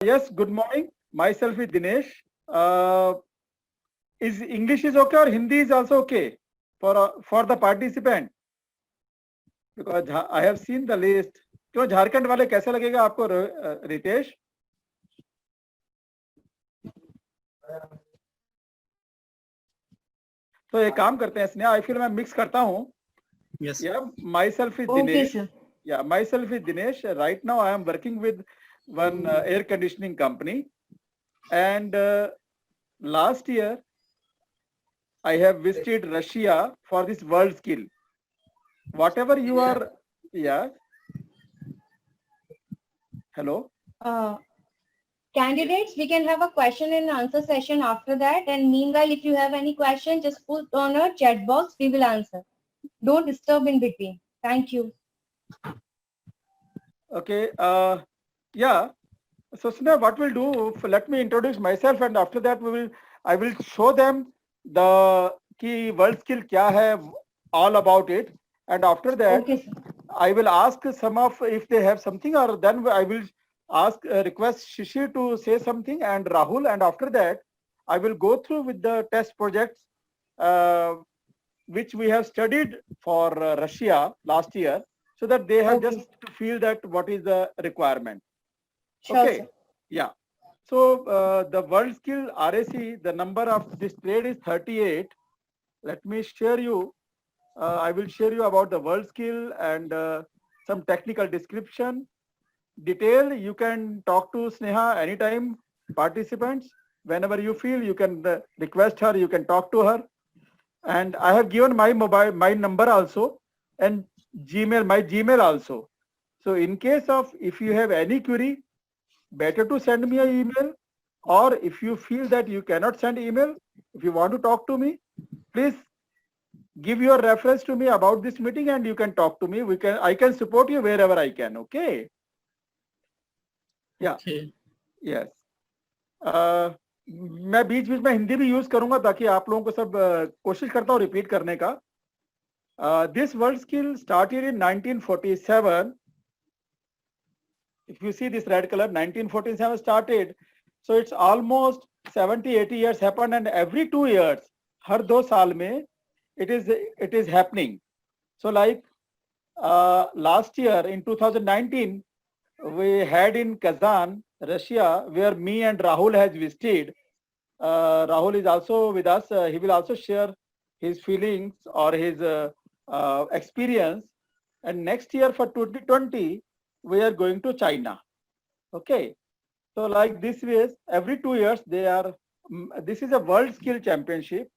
Yes, good morning. Myself is Dinesh. Uh, is English is okay or Hindi is also okay for the participant? Because I have seen the list. क्यों झारखंड वाले कैसे लगेगा आपको रितेश? तो एक काम करते हैं स्नेहा, आई फील मैं मिक्स करता हूँ. Yes. Yeah, myself is Okay, Dinesh. sir. Yeah, myself is Dinesh. Right now I am working with one air conditioning company, and last year I have visited Russia for this world skill. Whatever you are, yeah. Hello. Candidates, we can have a question and answer session after that. And meanwhile, if you have any question, just put on a chat box. We will answer. Don't disturb in between. Thank you. Okay. Yeah. So Sneha, what we'll do? Let me introduce myself, and after that I will show them the key world skill kya hai, all about it, and after that Okay, sir. I will ask some of if they have something, or then I will ask request Shishi to say something and Rahul, and after that I will go through with the test projects which we have studied for Russia last year, so that they have Okay. just to feel that what is the requirement. Sure, Okay. sir. Yeah. So the world skill RAC, the number of this trade is 38. Let me share you. I will share you about the world skill and some technical description. Detail, you can talk to Sneha anytime, participants. Whenever you feel, you can request her, you can talk to her. And I have given my mobile, my number also, and Gmail, my Gmail also. So in case of, if you have any query, better to send me an email, or if you feel that you cannot send email, if you want to talk to me, please give your reference to me about this meeting and you can talk to me. I can support you wherever I can. Okay. Yeah. Okay. Yes. मैं बीच बीच में हिंदी भी use करूंगा ताकि आप लोगों को सब कोशिश करता हूँ रिपीट करने का. This world skill started in 1947. If you see this red color, 1947 started. So it's almost 70-80 years happened, and every 2 years, हर 2 साल में it is happening. So like last year in 2019, we had in Kazan, Russia, where me and Rahul has visited. Rahul is also with us. He will also share his feelings or his experience. And next year for 2020, we are going to China. Okay. So like this way, every 2 years they are. This is a World Skill Championship.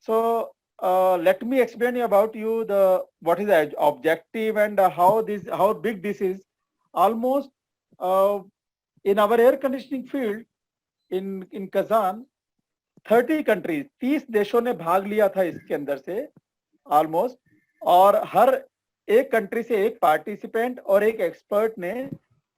So let me explain about you what is the objective and how big this is. Almost in our air conditioning field in Kazan, 30 countries, 30 देशों ने भाग लिया था इसके अंदर से almost, और हर एक कंट्री से एक पार्टिसिपेंट और एक एक्सपर्ट ने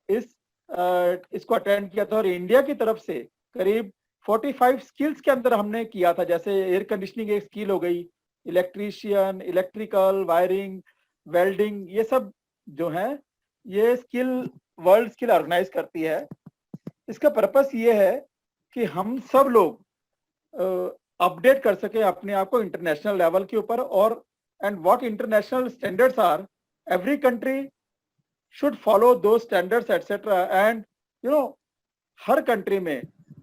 इसको अटेंड किया था. और इंडिया की तरफ से करीब 45 स्किल्स के अंदर हमने किया था. जैसे एयर कंडीशनिंग एक स्किल हो गई, इलेक्ट्रीशियन, इलेक्ट्रिकल, वायरिंग, वेल्डिंग, ये सब जो है ये स्किल वर्ल्ड स्किल ऑर्गेनाइज करती है. इसका पर्पस ये है कि हम सब लोग अपडेट कर सके अपने आप को इंटरनेशनल लेवल के ऊपर. और and what international standards are, every country should follow दो standards etcetera. And you know हर कंट्री में,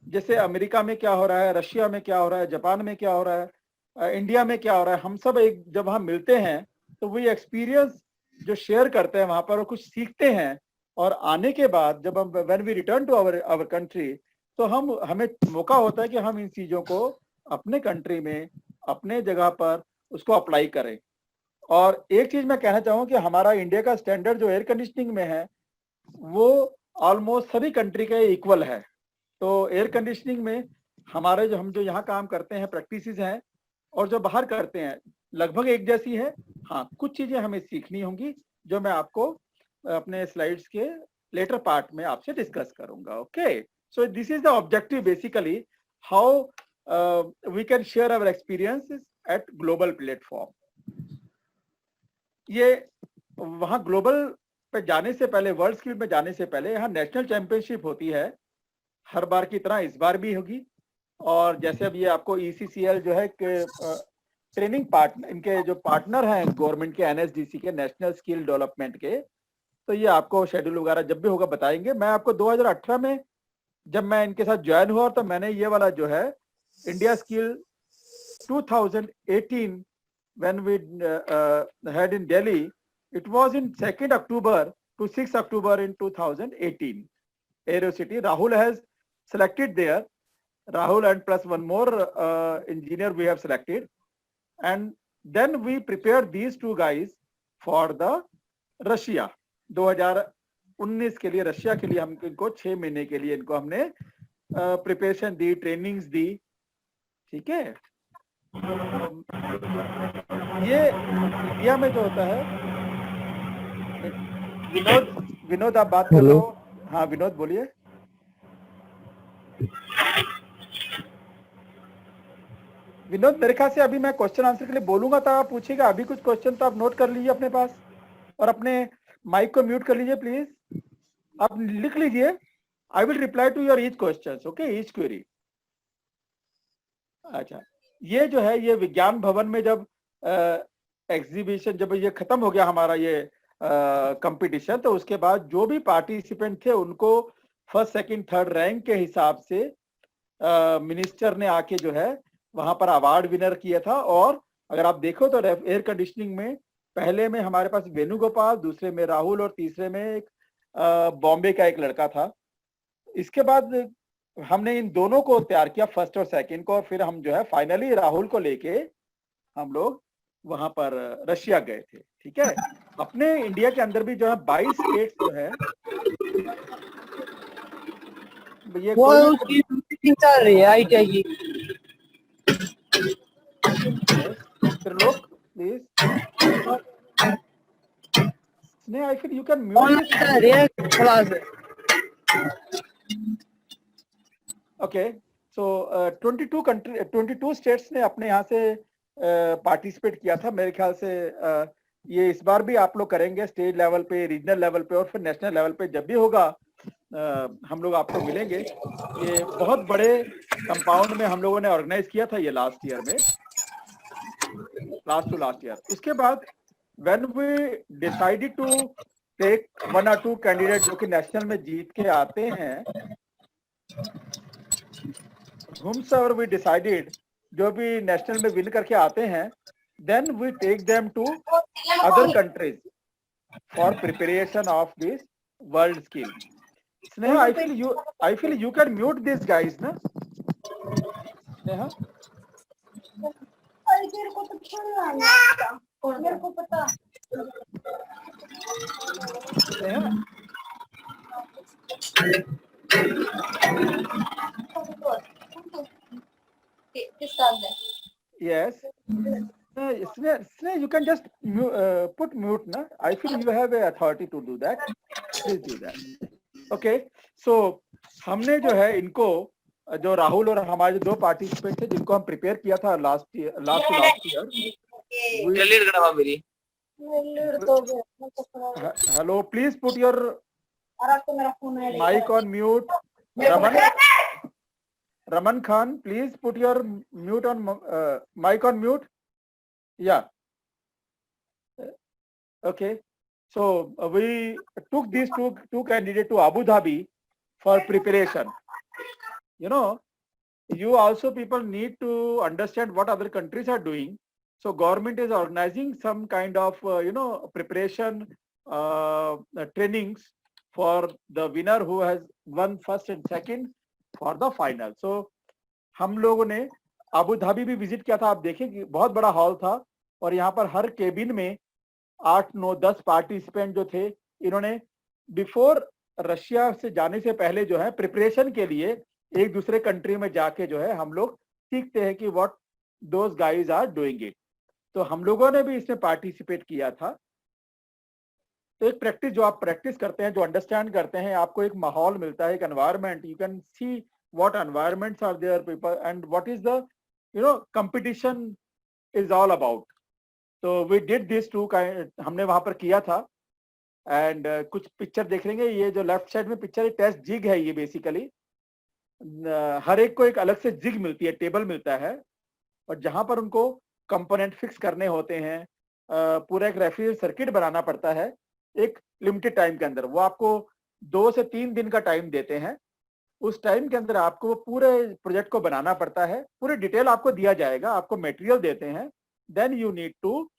जैसे अमेरिका में क्या हो रहा है, रशिया में क्या हो रहा है, जापान में क्या हो रहा है, इंडिया में क्या हो रहा है, हम सब एक जब हम मिलते हैं तो वही एक्सपीरियंस जो शेयर करते हैं वहां पर वो कुछ सीखते हैं. और आने के बाद जब हम when we return to our country, तो हमें मौका होता है कि हम इन चीजों को अपने कंट्री में अपने जगह पर उसको अप्लाई करें. और एक चीज मैं कहना चाहूँ कि हमारा इंडिया का स्टैंडर्ड जो एयर कंडीशनिंग में है वो ऑलमोस्ट सभी कंट्री के इक्वल है. तो एयर कंडीशनिंग में हमारे हम जो यहाँ काम करते हैं प्रैक्टिसेस हैं और जो बाहर करते हैं लगभग एक जैसी है. हाँ, कुछ चीजें हमें सीखनी होंगी जो मैं आपको अपने स्लाइड्स के लेटर पार्ट में आपसे डिस्कस करूंगा. Okay. So this is the objective basically, how we can share our experiences at global platform. ये वहाँ ग्लोबल पे जाने से पहले, वर्ल्ड स्किल में जाने से पहले यहाँ नेशनल चैंपियनशिप होती है, हर बार की तरह इस बार भी होगी। और जैसे अब ये आपको ECCL जो है ट्रेनिंग पार्टनर, इनके जो पार्टनर हैं गवर्नमेंट के, NSDC के, नेशनल स्किल डेवलपमेंट के, तो ये आपको शेड्यूल वगैरह जब भी होगा बताएंगे। मैं आपको 2018 में जब मैं इनके साथ ज्वाइन हुआ तो मैंने ये वाला जो है India skill 2018 when we had in Delhi, it was in 2nd October to 6th October in 2018. Aero City. Rahul has selected there. Rahul and plus one more engineer we have selected. And then we prepared these two guys for the Russia. 2019 के लिए, Russia के लिए हम इनको 6 महीने के लिए इनको हमने प्रिपरेशन दी, ट्रेनिंग्स दी, ठीक है। ये इंडिया में जो होता है, विनोद आप बात कर रहे हो? हाँ विनोद बोलिए। विनोद मेरे ख्याल से अभी मैं क्वेश्चन आंसर के लिए बोलूंगा तो आप पूछिएगा, अभी कुछ क्वेश्चन तो आप नोट कर लीजिए अपने पास और अपने माइक को म्यूट कर लीजिए प्लीज, आप लिख लीजिए। I will reply to your each question, okay, each query. अच्छा, ये जो है ये विज्ञान भवन में जब एग्जीबिशन, जब ये खत्म हो गया हमारा ये कंपटीशन, तो उसके बाद जो भी पार्टिसिपेंट थे उनको फर्स्ट सेकंड थर्ड रैंक के हिसाब से मिनिस्टर ने आके जो है वहां पर अवार्ड विनर किया था। और अगर आप देखो तो एयर कंडीशनिंग में पहले में हमारे पास वेणुगोपाल, दूसरे में राहुल और तीसरे में एक बॉम्बे का एक लड़का था। इसके बाद हमने इन दोनों को तैयार किया, फर्स्ट और सेकंड को, और फिर हम जो है फाइनली राहुल को लेके हम लोग वहां पर रशिया गए थे, ठीक है। अपने इंडिया के अंदर भी जो है 22 स्टेट्स जो है, ये वो उसकी मीटिंग चल रही है आईटीआई की। फिर लोग please Sneha, I feel you can mute class. Okay, so 22 states ने अपने यहाँ से पार्टिसिपेट किया था। मेरे ख्याल से ये इस बार भी आप लोग करेंगे, स्टेट लेवल पे, रीजनल लेवल पे और फिर नेशनल लेवल पे जब भी होगा हम लोग आपको मिलेंगे। ये बहुत बड़े कंपाउंड में हम लोगों ने ऑर्गेनाइज किया था ये लास्ट ईयर में, लास्ट टू लास्ट ईयर। उसके बाद when we decided to take 1 or 2 candidate जो कि नेशनल में जीत के आते हैं, whomsoever we decided, जो भी नेशनल में विन करके आते हैं, then we take them to other countries for preparation of this world skill. Sneha, I feel you can mute these guys, na? Sneha? मेरे को तो खेलना, मेरे को पता। Sneha? Yes. Sneha, you can just put mute, na? I feel you have a authority to do that. Please do that. Okay. So हमने जो है इनको, जो राहुल और हमारे दो पार्टिसिपेंट थे जिनको हम प्रिपेयर किया था last year. Hello, please put your mic on mute. Raman Khan, please put your mute on mic on mute. Yeah. Okay. So we took these two candidates to Abu Dhabi for preparation. You know, you also people need to understand what other countries are doing. So government is organizing some kind of preparation trainings for the winner who has won first and second for the final. So हम लोगों ने Abu Dhabi भी visit किया था। आप देखें कि बहुत बड़ा हॉल था और यहाँ पर हर केबिन में 8, 9, 10 पार्टिसिपेंट जो थे, इन्होंने बिफोर रशिया से जाने से पहले जो है प्रिपरेशन के लिए एक दूसरे कंट्री में जाके जो है हम लोग सीखते हैं कि what those guys are doing it. तो हम लोगों ने भी इसमें पार्टिसिपेट किया था। तो एक प्रैक्टिस जो आप प्रैक्टिस करते हैं, जो अंडरस्टैंड करते हैं, आपको एक माहौल मिलता है, एक environment, you can see what environments are there people and what is the competition is all about. So we did this two kind, हमने वहां पर किया था। एंड कुछ पिक्चर देख लेंगे। ये जो लेफ्ट साइड में पिक्चर है टेस्ट जिग है, ये बेसिकली हर एक को एक अलग से जिग मिलती है, टेबल मिलता है, और जहां पर उनको कंपोनेंट फिक्स करने होते हैं, पूरा एक रेफ्रिजरेटर सर्किट बनाना पड़ता है एक लिमिटेड टाइम के अंदर। वो आपको 2 से 3 दिन का टाइम देते हैं। उस टाइम के अंदर आपको वो पूरे प्रोजेक्ट को बनाना पड़ता है, पूरी डिटेल आपको दिया जाएगा, आपको मटेरियल देते हैं, then you need to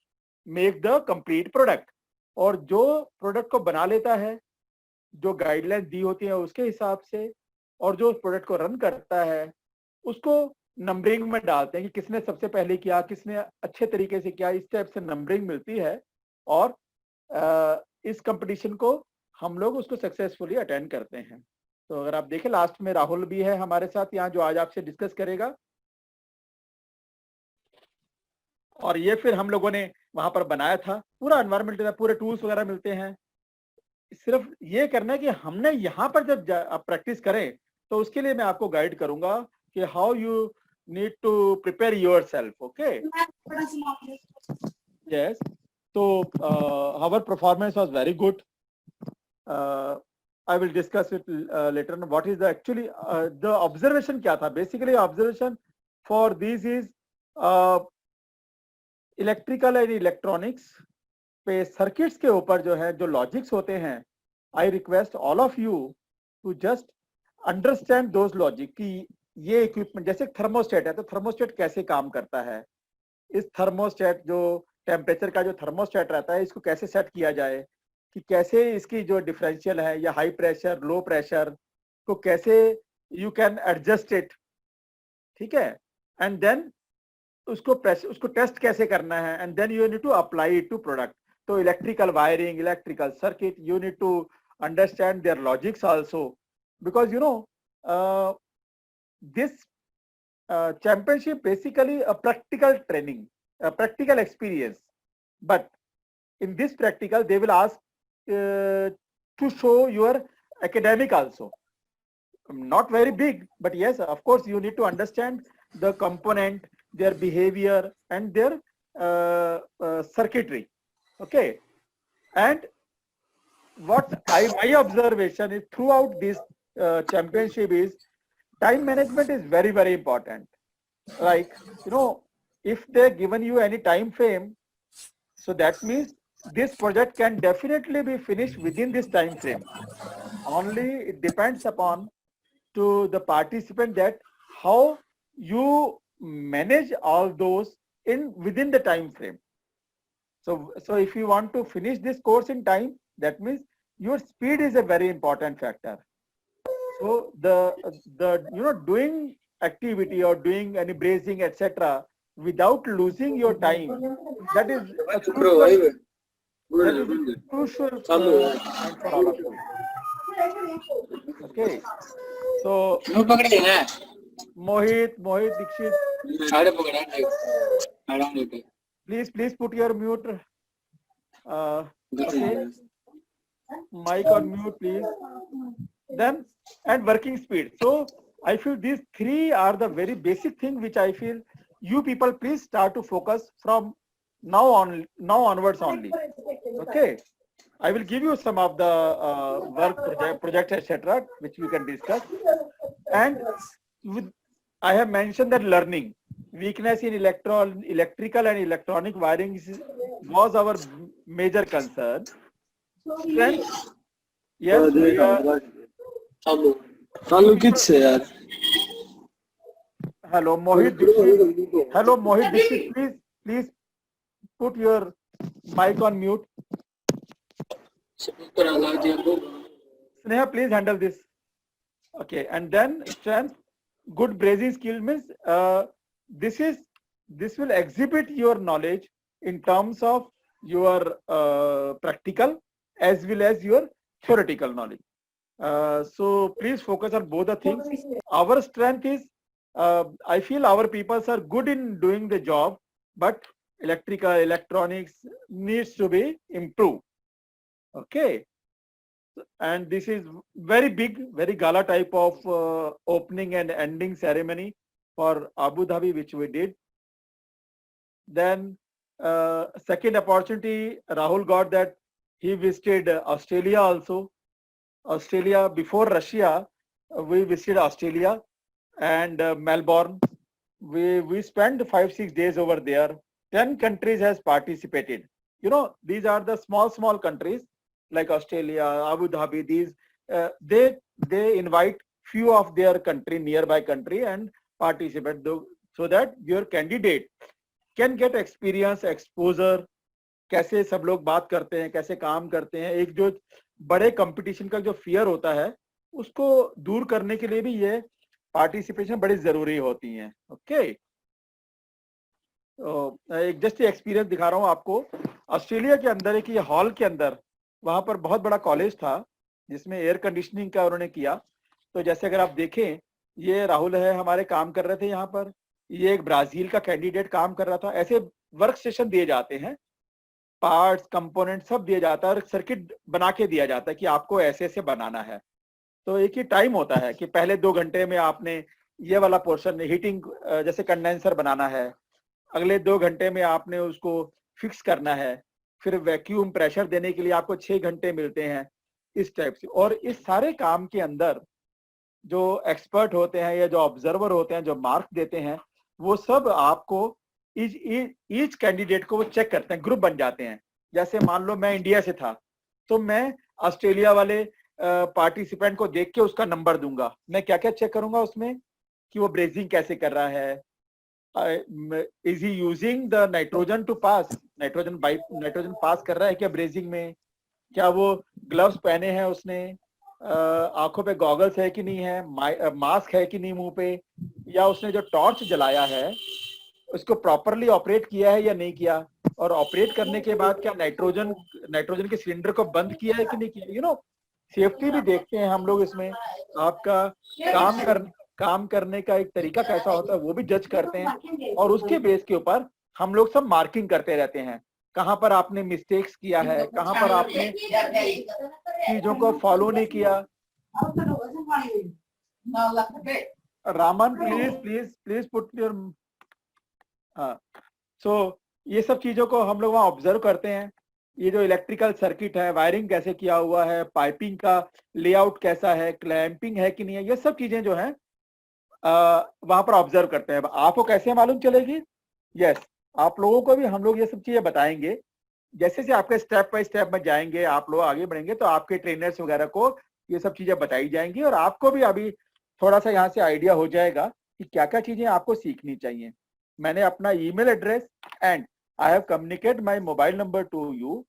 make the complete product. और जो प्रोडक्ट को बना लेता है, जो गाइडलाइंस दी होती है उसके हिसाब से, और जो उस प्रोडक्ट को रन करता है उसको नंबरिंग में डालते हैं कि किसने सबसे पहले किया, किसने अच्छे तरीके से किया, इस टाइप से नंबरिंग मिलती है। और इस कंपटीशन को हम लोग उसको सक्सेसफुली अटेंड करते हैं। तो अगर आप देखें लास्ट में राहुल भी है हमारे साथ यहाँ, जो आज आपसे डिस्कस करेगा। और ये फिर हम लोगों ने वहां पर बनाया था, पूरा एनवायरमेंट था, पूरे टूल्स वगैरह मिलते हैं। सिर्फ ये करना है कि हमने यहाँ पर जब आप प्रैक्टिस करें तो उसके लिए मैं आपको गाइड करूंगा कि how you need to prepare yourself. Okay, yes. तो our performance was very good. I will discuss it later on. What is the actually the observation क्या था? Basically observation for this is electrical and electronics पे circuits के ऊपर जो है जो logics होते हैं, I request all of you to just understand those logic कि ये इक्विपमेंट जैसे थर्मोस्टेट है, तो थर्मोस्टेट कैसे काम करता है, इस थर्मोस्टेट जो टेम्परेचर का जो थर्मोस्टेट रहता है इसको कैसे सेट किया जाए, कि कैसे इसकी जो डिफरेंशियल है या हाई प्रेशर लो प्रेशर को कैसे यू कैन एडजस्ट इट, ठीक है, एंड देन उसको टेस्ट कैसे करना है, and then you need to apply it to product. तो electrical wiring, electrical circuit, you need to understand their logics also, because you know this championship basically a practical training, a practical experience, but in this practical they will ask to show your academic also, not very big, but yes, of course you need to understand the component, their behavior and their circuitry. Okay, and what my observation is throughout this championship is time management is very, very important. Like, you know, if they given you any time frame, so that means this project can definitely be finished within this time frame. Only it depends upon to the participant that how you manage all those within the time frame. So if you want to finish this course in time, that means your speed is a very important factor. So the you know, doing activity or doing any bracing etc. without losing your time, that is a crucial point for all of you. Okay, so Mohit Dixit, please put your mute. Okay, mic on mute, please. Then, and working speed. So I feel these three are the very basic thing which I feel you people please start to focus from now onwards only. Okay, I will give you some of the work projects etc. which we can discuss. And I have mentioned that learning weakness in electrical and electronic wiring was our major concern. Strength, yes. Hello, Mohit Dixit. Hello, Mohit Dixit. Please put your mic on mute. Sneha, please handle this. Okay, and then strength, good brazing skill means this will exhibit your knowledge in terms of your practical as well as your theoretical knowledge. So please focus on both the things. Our strength is I feel our people are good in doing the job, but electrical electronics needs to be improved. Okay, and this is very big, very gala type of opening and ending ceremony for Abu Dhabi which we did. Then second opportunity Rahul got that he visited Australia also. Australia, before Russia, we visited Australia and Melbourne. We spent 5-6 days over there. 10 countries has participated. You know, these are the small countries like Australia, Abu Dhabi. These they invite few of their country, nearby country, and participate so that your candidate can get experience, exposure. कैसे सब लोग बात करते हैं, कैसे काम करते हैं, एक जो बड़े कंपटीशन का जो फियर होता है उसको दूर करने के लिए भी ये पार्टिसिपेशन बड़ी जरूरी होती है। ओके, एक जस्ट एक्सपीरियंस दिखा रहा हूँ आपको। ऑस्ट्रेलिया के अंदर एक ये हॉल के अंदर वहां पर बहुत बड़ा कॉलेज था जिसमें एयर कंडीशनिंग का उन्होंने किया। तो जैसे अगर आप देखें, ये राहुल है, हमारे काम कर रहे थे यहाँ पर, ये एक ब्राजील का कैंडिडेट काम कर रहा था। ऐसे वर्क स्टेशन दिए जाते हैं, पार्ट्स, कंपोनेंट सब दिया जाता है और सर्किट बना के दिया जाता है कि आपको ऐसे ऐसे बनाना है। तो एक ही टाइम होता है कि पहले 2 घंटे में आपने ये वाला पोर्शन हीटिंग जैसे कंडेंसर बनाना है, अगले 2 घंटे में आपने उसको फिक्स करना है, फिर वैक्यूम प्रेशर देने के लिए आपको 6 घंटे मिलते हैं, इस टाइप से। और इस सारे काम के अंदर जो एक्सपर्ट होते हैं या जो ऑब्जर्वर होते हैं, जो मार्क देते हैं, वो सब आपको ईच कैंडिडेट को वो चेक करते हैं, ग्रुप बन जाते हैं। जैसे मान लो मैं इंडिया से था तो मैं ऑस्ट्रेलिया वाले पार्टिसिपेंट को देख के उसका नंबर दूंगा। मैं क्या क्या चेक करूंगा उसमें कि वो ब्रेजिंग कैसे कर रहा है, is he using the nitrogen to pass, nitrogen pass कर रहा है क्या ब्रेजिंग में, क्या वो ग्लव्स पहने हैं उसने, आंखों पे गॉगल्स है कि नहीं है, मास्क है कि नहीं मुंह पे, या उसने जो टॉर्च जलाया है उसको प्रॉपरली ऑपरेट किया है या नहीं किया, और ऑपरेट करने के बाद क्या नाइट्रोजन के सिलेंडर को बंद किया है कि नहीं किया। यू नो, सेफ्टी भी देखते हैं हम लोग इसमें। आपका काम करने का एक तरीका कैसा होता है वो भी जज करते हैं, और उसके बेस के ऊपर हम लोग सब मार्किंग करते रहते हैं, कहाँ पर आपने मिस्टेक्स किया है, कहाँ पर आपने चीजों को फॉलो नहीं किया। रामन प्लीज पुट योर, हाँ। सो ये सब चीजों को हम लोग वहाँ ऑब्जर्व करते हैं। ये जो इलेक्ट्रिकल सर्किट है, वायरिंग कैसे किया हुआ है, पाइपिंग का लेआउट कैसा है, क्लैंपिंग है कि नहीं है, ये सब चीजें जो है वहां पर ऑब्जर्व करते हैं। आपको कैसे मालूम चलेगी? यस, आप लोगों को भी हम लोग ये सब चीजें बताएंगे। जैसे जैसे आपके स्टेप बाय स्टेप में जाएंगे, आप लोग आगे बढ़ेंगे, तो आपके ट्रेनर्स वगैरह को ये सब चीजें बताई जाएंगी, और आपको भी अभी थोड़ा सा यहाँ से आइडिया हो जाएगा कि क्या क्या चीजें आपको सीखनी चाहिए। मैंने अपना email address and I have communicate my mobile number two you,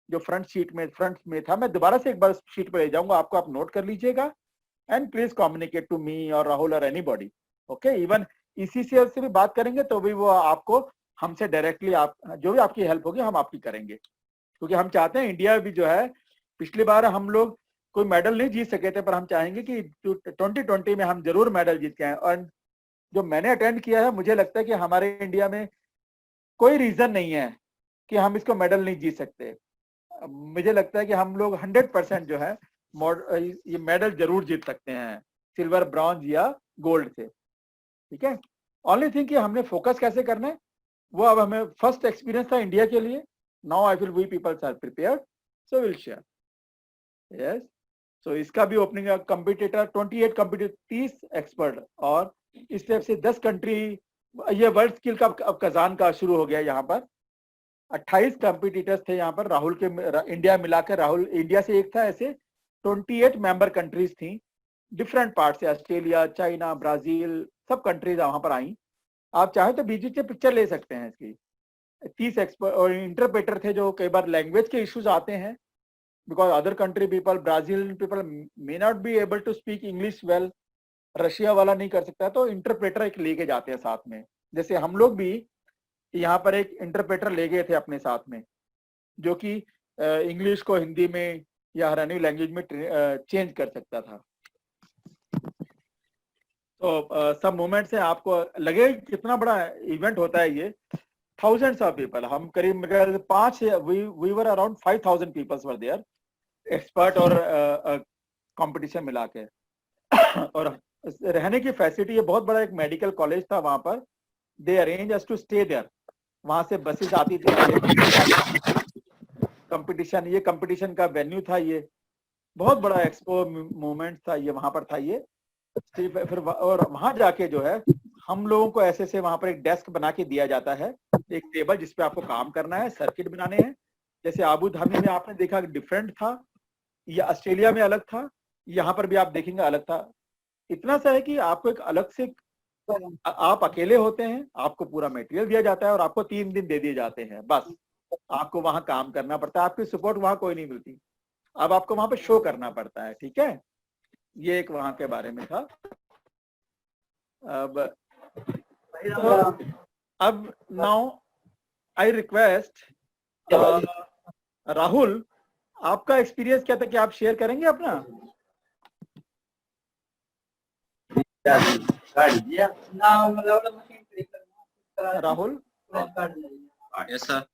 जो फ्रंट में था, मैं दोबारा से एक बार शीट पर ले जाऊंगा आपको, आप नोट कर लीजिएगा। And please communicate to me और राहुल और एनीबॉडी। ओके, इवन ECCL से भी बात करेंगे तो भी वो आपको हमसे डायरेक्टली, आप जो भी आपकी हेल्प होगी हम आपकी करेंगे, क्योंकि हम चाहते हैं इंडिया भी जो है, पिछली बार हम लोग कोई मेडल नहीं जीत सके थे, पर हम चाहेंगे कि 2020 में हम जरूर मेडल जीत के आए। और जो मैंने अटेंड किया है, मुझे लगता है कि हमारे इंडिया में कोई रीजन नहीं है कि हम इसको मेडल नहीं जीत सकते। मुझे लगता है कि हम लोग 100% जो है ये मेडल जरूर जीत सकते हैं, सिल्वर, ब्रॉन्ज या गोल्ड से। ठीक है, ओनली थिंग कि हमने फोकस कैसे करना है वो अब हमें फर्स्ट एक्सपीरियंस था इंडिया के लिए। Now I feel we peoples are prepared, so will share. Yes, so इसका भी ओपनिंग कंपटीटर 28 कंपटीटर, 30 एक्सपर्ट, और इस टाइप से 10 कंट्री। ये वर्ल्ड स्किल का अब कजान का शुरू हो गया। यहाँ पर 28 कंपटीटर्स थे यहाँ पर, राहुल के इंडिया मिलाकर, राहुल इंडिया से एक था, ऐसे 28 मेंबर कंट्रीज थी, डिफरेंट पार्ट से, ऑस्ट्रेलिया, चाइना, ब्राजील, सब कंट्रीज वहां पर आई। आप चाहे तो बीच से पिक्चर ले सकते हैं इसकी। 30 एक्सपर्ट और इंटरप्रेटर थे, जो कई बार लैंग्वेज के इश्यूज आते हैं, because other country people, Brazil people may not be able to speak English well, Russia वाला नहीं कर सकता, तो इंटरप्रेटर एक लेके जाते हैं साथ में। जैसे हम लोग भी यहाँ पर एक इंटरप्रेटर ले गए थे अपने साथ में, जो कि इंग्लिश को हिंदी में या हरियाणवी लैंग्वेज में चेंज कर सकता था। तो सब मोमेंट से आपको लगे कितना बड़ा इवेंट होता है ये। थाउजेंड्स ऑफ पीपल, हम करीब 5 we were around 5000 peoples were there, expert और कंपटीशन मिला के। और रहने की फैसिलिटी, ये बहुत बड़ा एक मेडिकल कॉलेज था वहां पर, they arrange us to stay there. वहां से बसेस आती थी, कंपटीशन, ये कंपटीशन का वेन्यू था, ये बहुत बड़ा एक्सपो मूवमेंट था, ये वहां पर था ये। फिर और वहां जाके जो है हम लोगों को ऐसे से वहां पर एक डेस्क बना के दिया जाता है, एक टेबल जिसपे आपको काम करना है, सर्किट बनाने हैं। जैसे आबू धाबी में आपने देखा डिफरेंट था, या ऑस्ट्रेलिया में अलग था, यहाँ पर भी आप देखेंगे अलग था। इतना सा है कि आपको एक अलग से, आप अकेले होते हैं, आपको पूरा मटेरियल दिया जाता है और आपको 3 दिन दे दिए जाते हैं, बस आपको वहां काम करना पड़ता है, आपकी सपोर्ट वहां कोई नहीं मिलती, अब आपको वहां पे शो करना पड़ता है, ठीक है। ये एक वहां के बारे में था। अब नाउ आई रिक्वेस्ट राहुल, आपका एक्सपीरियंस क्या था, कि आप शेयर करेंगे अपना? Rahul, yes sir.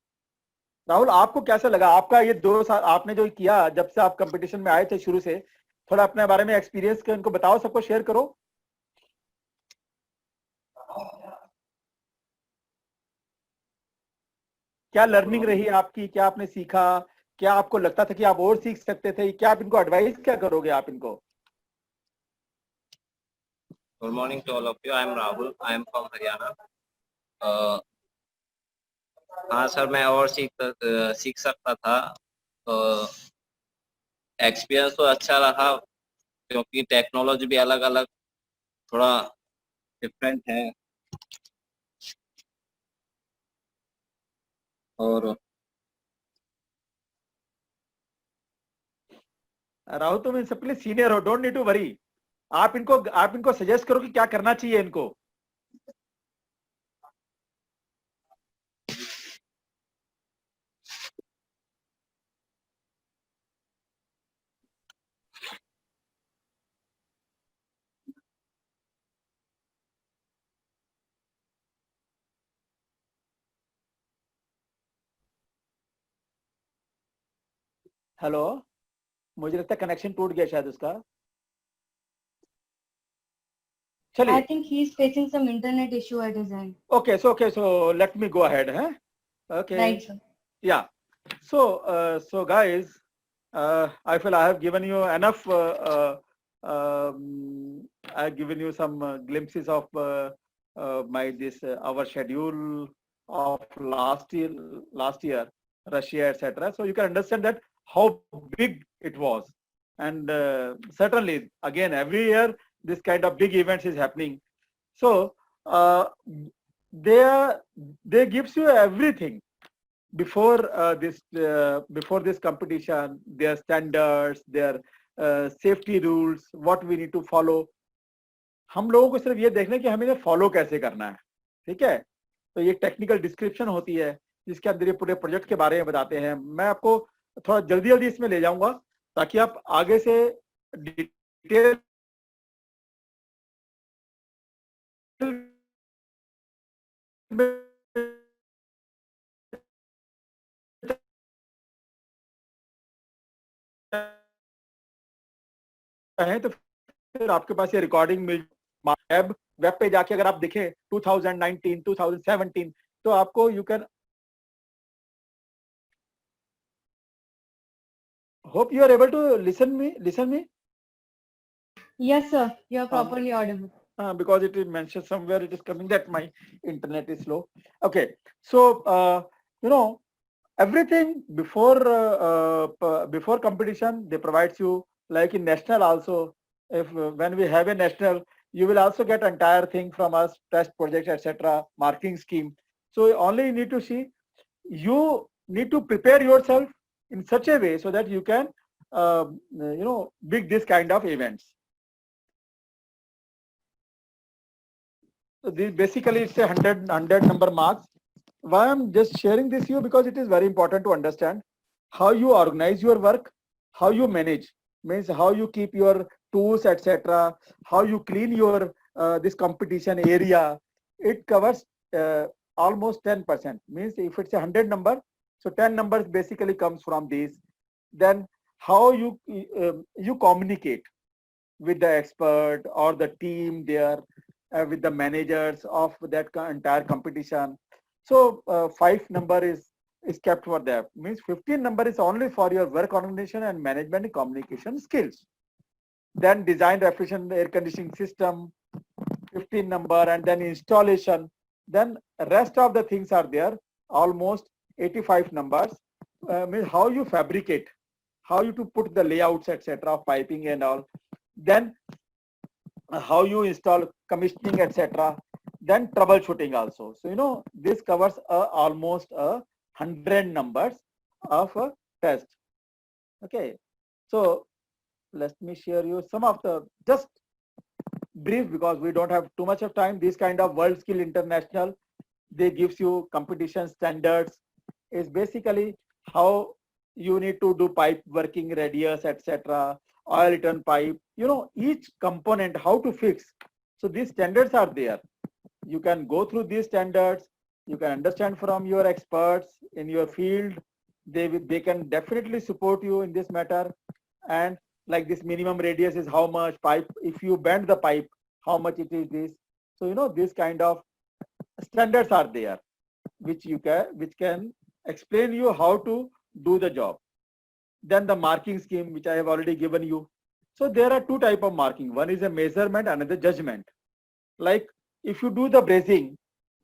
राहुल आपको कैसा लगा, आपका ये 2 साल आपने जो किया, जब से आप कंपटीशन में आए थे शुरू से, थोड़ा अपने बारे में एक्सपीरियंस कर उनको बताओ, सबको शेयर करो। क्या लर्निंग रही आपकी, क्या आपने सीखा, क्या आपको लगता था कि आप और सीख सकते थे, क्या आप इनको एडवाइस क्या करोगे आप इनको? Good morning to all of you, I am Rahul, I am from Haryana. हाँ सर, मैं और सीख सकता था। एक्सपीरियंस तो अच्छा रहा, क्योंकि टेक्नोलॉजी भी अलग अलग थोड़ा डिफरेंट है। और राहुल तुम इन सबके लिए सीनियर हो, डोंट नीड टू वरी। आप इनको सजेस्ट करो कि क्या करना चाहिए इनको। हेलो, मुझे लगता है कनेक्शन टूट गया शायद उसका। I चलिए, think he is facing some internet issue at his end. okay, so let me go ahead, huh? Okay. Right, sir. Yeah. So guys, I feel I have given you enough. I've given you some glimpses of our schedule of last year, Russia, etc. So you can understand that how big it was, and certainly again every year this kind of big events is happening. So they gives you everything before this competition, their standards, their safety rules, what we need to follow. हम लोगों को सिर्फ ये देखना है कि हमें इन्हें फॉलो कैसे करना है, ठीक है। तो ये टेक्निकल डिस्क्रिप्शन होती है जिसके अंदर ये पूरे प्रोजेक्ट के बारे में बताते हैं। मैं आपको थोड़ा जल्दी जल्दी इसमें ले जाऊंगा ताकि आप आगे से डिटेल है, तो फिर आपके पास ये रिकॉर्डिंग मिल वेब पे जाके अगर आप देखें 2019, 2017, तो आपको you can, hope you are able to listen me. Yes, sir. You are properly audible. Because it is mentioned somewhere, it is coming that my internet is slow. Okay, so everything before competition they provides you, like in national also. If when we have a national, you will also get entire thing from us, test projects, etc., marking scheme. So only you need to see, you need to prepare yourself in such a way so that you can big this kind of events. So this basically it's a 100 number marks. Why I'm just sharing this you, because it is very important to understand how you organize your work, how you manage, means how you keep your tools, etc., how you clean your this competition area. It covers almost 10%. Means if it's a 100 number, so 10 numbers basically comes from these. Then how you communicate with the expert or the team there, with the managers of that entire competition. So 5 number is is kept for that. Means 15 number is only for your work organization and management and communication skills. Then design refrigeration air conditioning system, 15 number, and then installation. Then rest of the things are there, almost 85 numbers. Means how you fabricate, how you to put the layouts, etc., of piping and all. Then how you install, commissioning, etc. Then troubleshooting also. So this covers almost 100 numbers of a test. Okay, so let me share you some of the, just brief, because we don't have too much of time. This kind of World Skill International, they gives you competition standards. Is basically how you need to do pipe working radius, etc., oil return pipe, each component, how to fix. So these standards are there. You can go through these standards. You can understand from your experts in your field. They can definitely support you in this matter. And like this minimum radius is how much pipe, if you bend the pipe, how much it is this. So this kind of standards are there, which can explain you how to do the job. Then the marking scheme, which I have already given you. So there are two types of marking. One is a measurement, another judgment. Like if you do the brazing,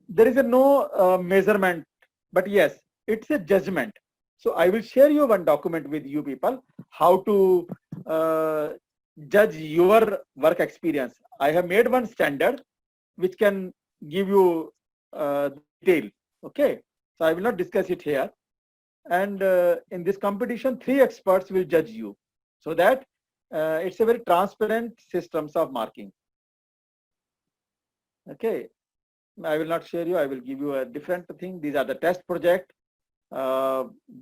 there is no measurement, but yes, it's a judgment. So I will share you one document with you people, how to judge your work experience. I have made one standard which can give you detail. Okay, so I will not discuss it here. And in this competition, 3 experts will judge you, so that it's a very transparent systems of marking. Okay, I will not share you. I will give you a different thing. These are the test project.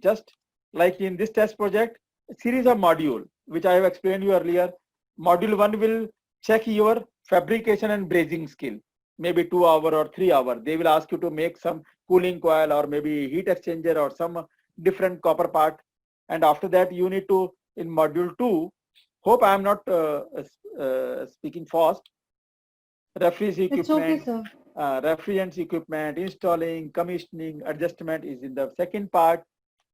Just like in this test project, a series of module, which I have explained you earlier. Module 1 will check your fabrication and brazing skill, maybe 2 hour or 3 hour. They will ask you to make some cooling coil or maybe heat exchanger or some different copper part. And after that, you need to, in module 2, hope I am not speaking fast. Refrigerant It's okay, equipment, sir. refrigerant equipment, installing, commissioning, adjustment is in the second part.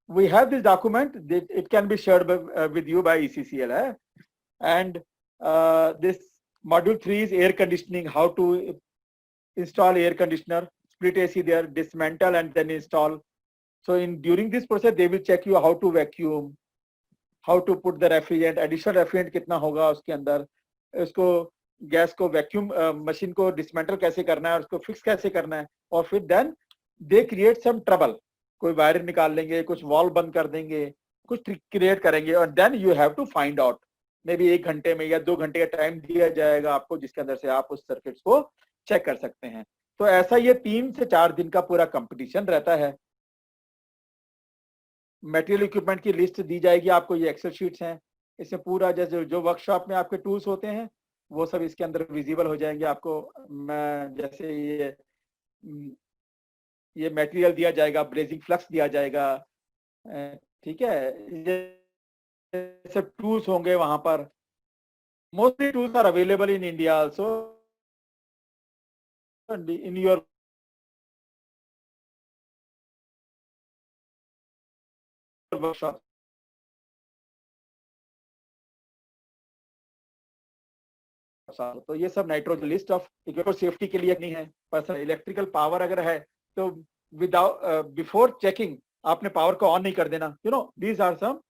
We have this document. It can be shared with you by ECCL. And this module 3 is air conditioning, how to install air conditioner, split AC there, dismantle and then install. So during this process, they will check you how to vacuum, how to put the refrigerant, additional refrigerant कितना होगा उसके अंदर, उसको gas को vacuum machine को dismantle कैसे करना है और उसको फिक्स कैसे करना है. और फिर then they create some trouble, कोई वायर निकाल लेंगे, कुछ वॉल बंद कर देंगे, कुछ क्रिएट करेंगे. और then you have to find out, maybe 1 घंटे में या 2 घंटे का टाइम दिया जाएगा आपको, जिसके अंदर से आप उस सर्किट्स को चेक कर सकते हैं. तो ऐसा ये 3 से 4 दिन का पूरा कंपटीशन रहता है. मटेरियल इक्विपमेंट की लिस्ट दी जाएगी आपको, ये एक्सेल शीट्स हैं. इसमें पूरा जैसे जो वर्कशॉप में आपके टूल्स होते हैं वो सब इसके अंदर विजिबल हो जाएंगे आपको. मैं जैसे ये मटेरियल दिया जाएगा, ब्रेजिंग फ्लक्स दिया जाएगा, ठीक है. ये सब टूल्स होंगे वहां पर. Mostly tools are available in India also in your workshop. तो ये सब nitrogen list of equipment safety के लिए नहीं है. पर्सनल इलेक्ट्रिकल पावर अगर है तो विदाउट बिफोर चेकिंग आपने पावर को ऑन नहीं कर देना. These are some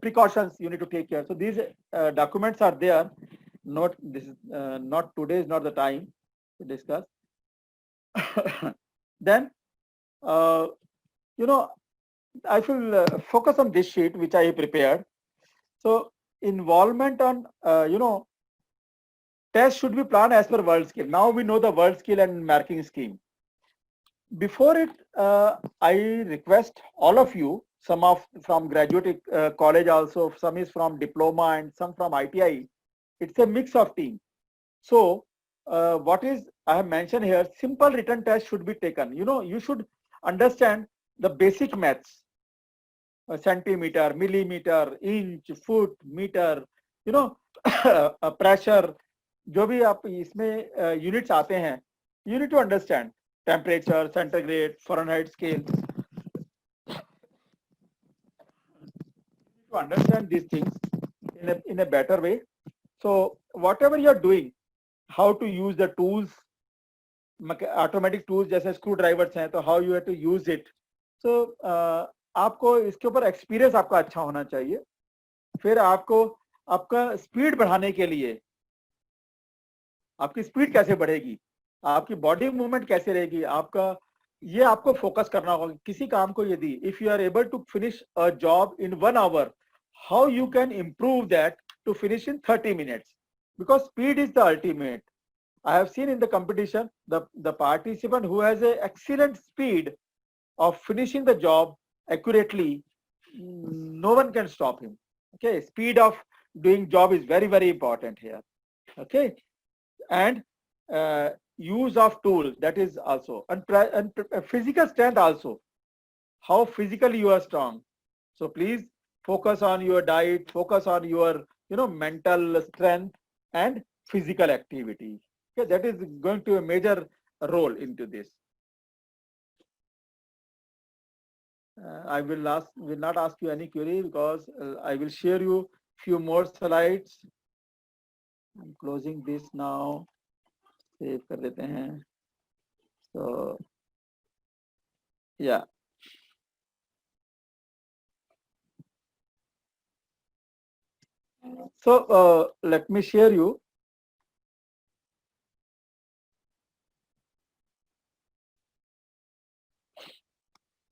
precautions you need to take care. So these documents are there. Not this is not today is not the time to discuss. Then I will focus on this sheet which I prepared. So involvement on test should be planned as per world scale. Now we know the world scale and marking scheme. Before it, I request all of you, some of from graduate college also, some is from diploma and some from ITI. It's a mix of team. So what is I have mentioned here, simple written test should be taken. You should understand the basic maths, centimeter, millimeter, inch, foot, meter, pressure, जो भी आप इसमें units आते हैं, you need to understand temperature, centigrade, Fahrenheit scale. to understand these things in a better way. So whatever you are doing, how to use the tools, automatic tools जैसे screw drivers हैं, तो how you have to use it. So आपको इसके ऊपर experience आपका अच्छा होना चाहिए. फिर आपको आपका स्पीड बढ़ाने के लिए आपकी स्पीड कैसे बढ़ेगी, आपकी बॉडी मूवमेंट कैसे रहेगी, आपका ये आपको फोकस करना होगा किसी काम को. यदि if you are able to finish a job in 1 hour, how you can improve that to finish in 30 minutes, because speed is the ultimate. I have seen in the competition the participant who has a excellent speed of finishing the job accurately, no one can stop him. Okay, speed of doing job is very, very important here. Okay, and use of tools, that is also, and physical strength also, how physically you are strong. So please focus on your diet, focus on your mental strength and physical activity. Okay, that is going to a major role into this. I will not ask you any query, because I will share you few more slides. I'm closing this now. Save कर देते हैं. So yeah. So let me share you.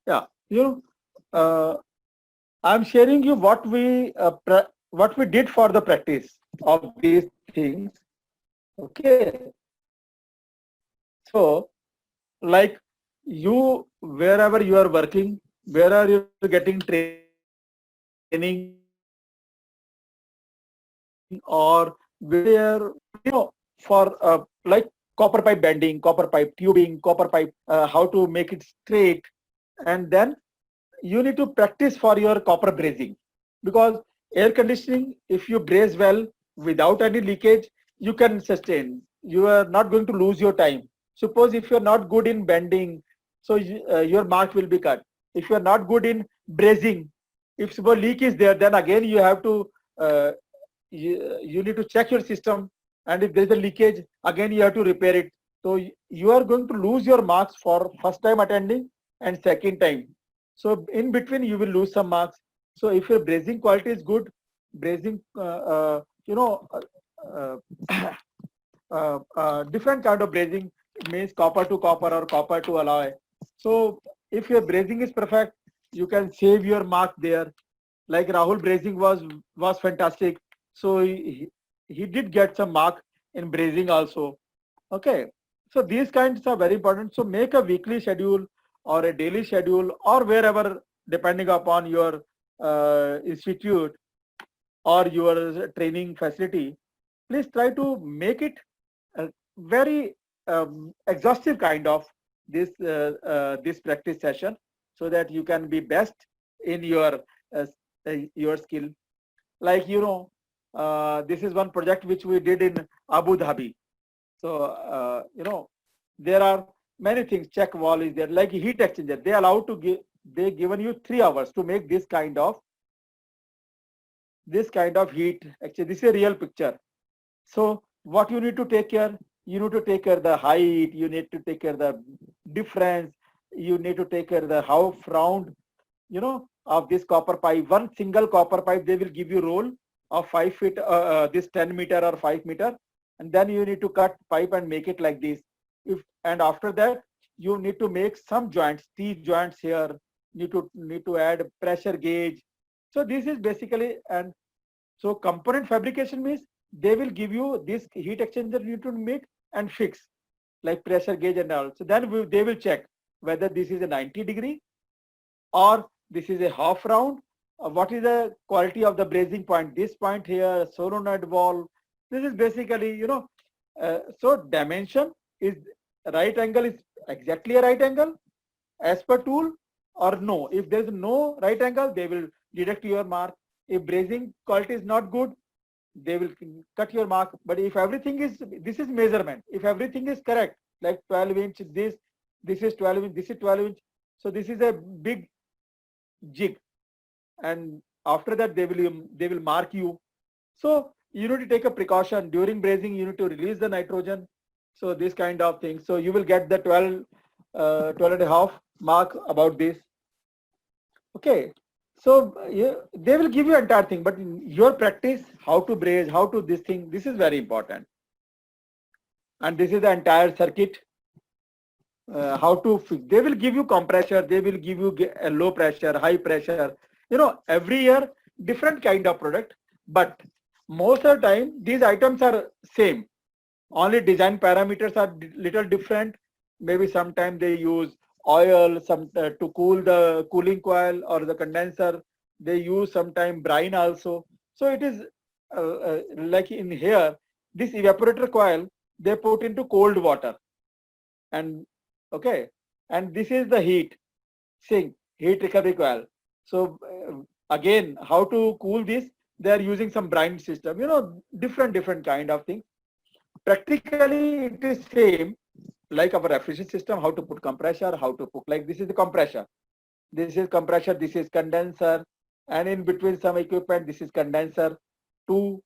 Yeah, I'm sharing you what we did for the practice of these things. Okay. So, like you, wherever you are working, where are you getting training, or where for like copper pipe bending, copper pipe tubing, copper pipe, how to make it straight, and then you need to practice for your copper brazing, because air conditioning, if you braze well without any leakage, you can sustain. You are not going to lose your time. Suppose if you are not good in bending, so your mark will be cut. If you are not good in brazing, if suppose leak is there, then again you have to you need to check your system, and if there is a leakage, again you have to repair it. So you are going to lose your marks for first time attending and second time. So in between you will lose some marks. So if your brazing quality is good, brazing different kind of brazing means copper to copper or copper to alloy. So if your brazing is perfect, you can save your mark there. Like Rahul brazing was fantastic. So he did get some mark in brazing also. Okay. So these kinds are very important. So make a weekly schedule or a daily schedule, or wherever, depending upon your institute or your training facility. Please try to make it a very exhaustive kind of this practice session, so that you can be best in your skill. Like this is one project which we did in Abu Dhabi. So there are many things. Check wall is there, like heat exchanger. They allow to give. They given you 3 hours to make this kind of heat. Actually, this is a real picture. So what you need to take care? You need to take care the height. You need to take care the difference. You need to take care the how round, of this copper pipe. One single copper pipe, they will give you roll of 5 feet, this 10 meter or 5 meter, and then you need to cut pipe and make it like this. And after that, you need to make some joints, teeth joints here. Need to add pressure gauge. So this is basically, and so component fabrication means they will give you this heat exchanger you need to make and fix, like pressure gauge and all. So then they will check whether this is a 90-degree or this is a half round. What is the quality of the brazing point? This point here, solenoid valve. This is basically, so dimension is right angle is exactly a right angle as per tool, or no. If there is no right angle, they will deduct your mark. If brazing quality is not good, they will cut your mark. But if everything is, this is measurement. If everything is correct, like 12 inch, this is 12 inch, this is 12 inch. So this is a big jig. And after that they will mark you. So you need to take a precaution during brazing. You need to release the nitrogen. So this kind of thing. So you will get the 12 and a half mark about this. Okay. So they will give you entire thing, but in your practice, how to braze, how to this thing, this is very important. And this is the entire circuit. How to fix. They will give you compressor, they will give you a low pressure, high pressure. You know, every year different kind of product, but most of the time these items are same. Only design parameters are little different. Maybe sometimes they use oil to cool the cooling coil or the condenser. They use sometimes brine also. So it is like in here, this evaporator coil, they put into cold water. And okay, and this is the heat sink, heat recovery coil. So again, how to cool this? They are using some brine system, you know, different kind of things. Practically it is same like our refrigeration system, how to put compressor, how to put, like this is the compressor, this is compressor, this is condenser, and in between some equipment, this is condenser 2,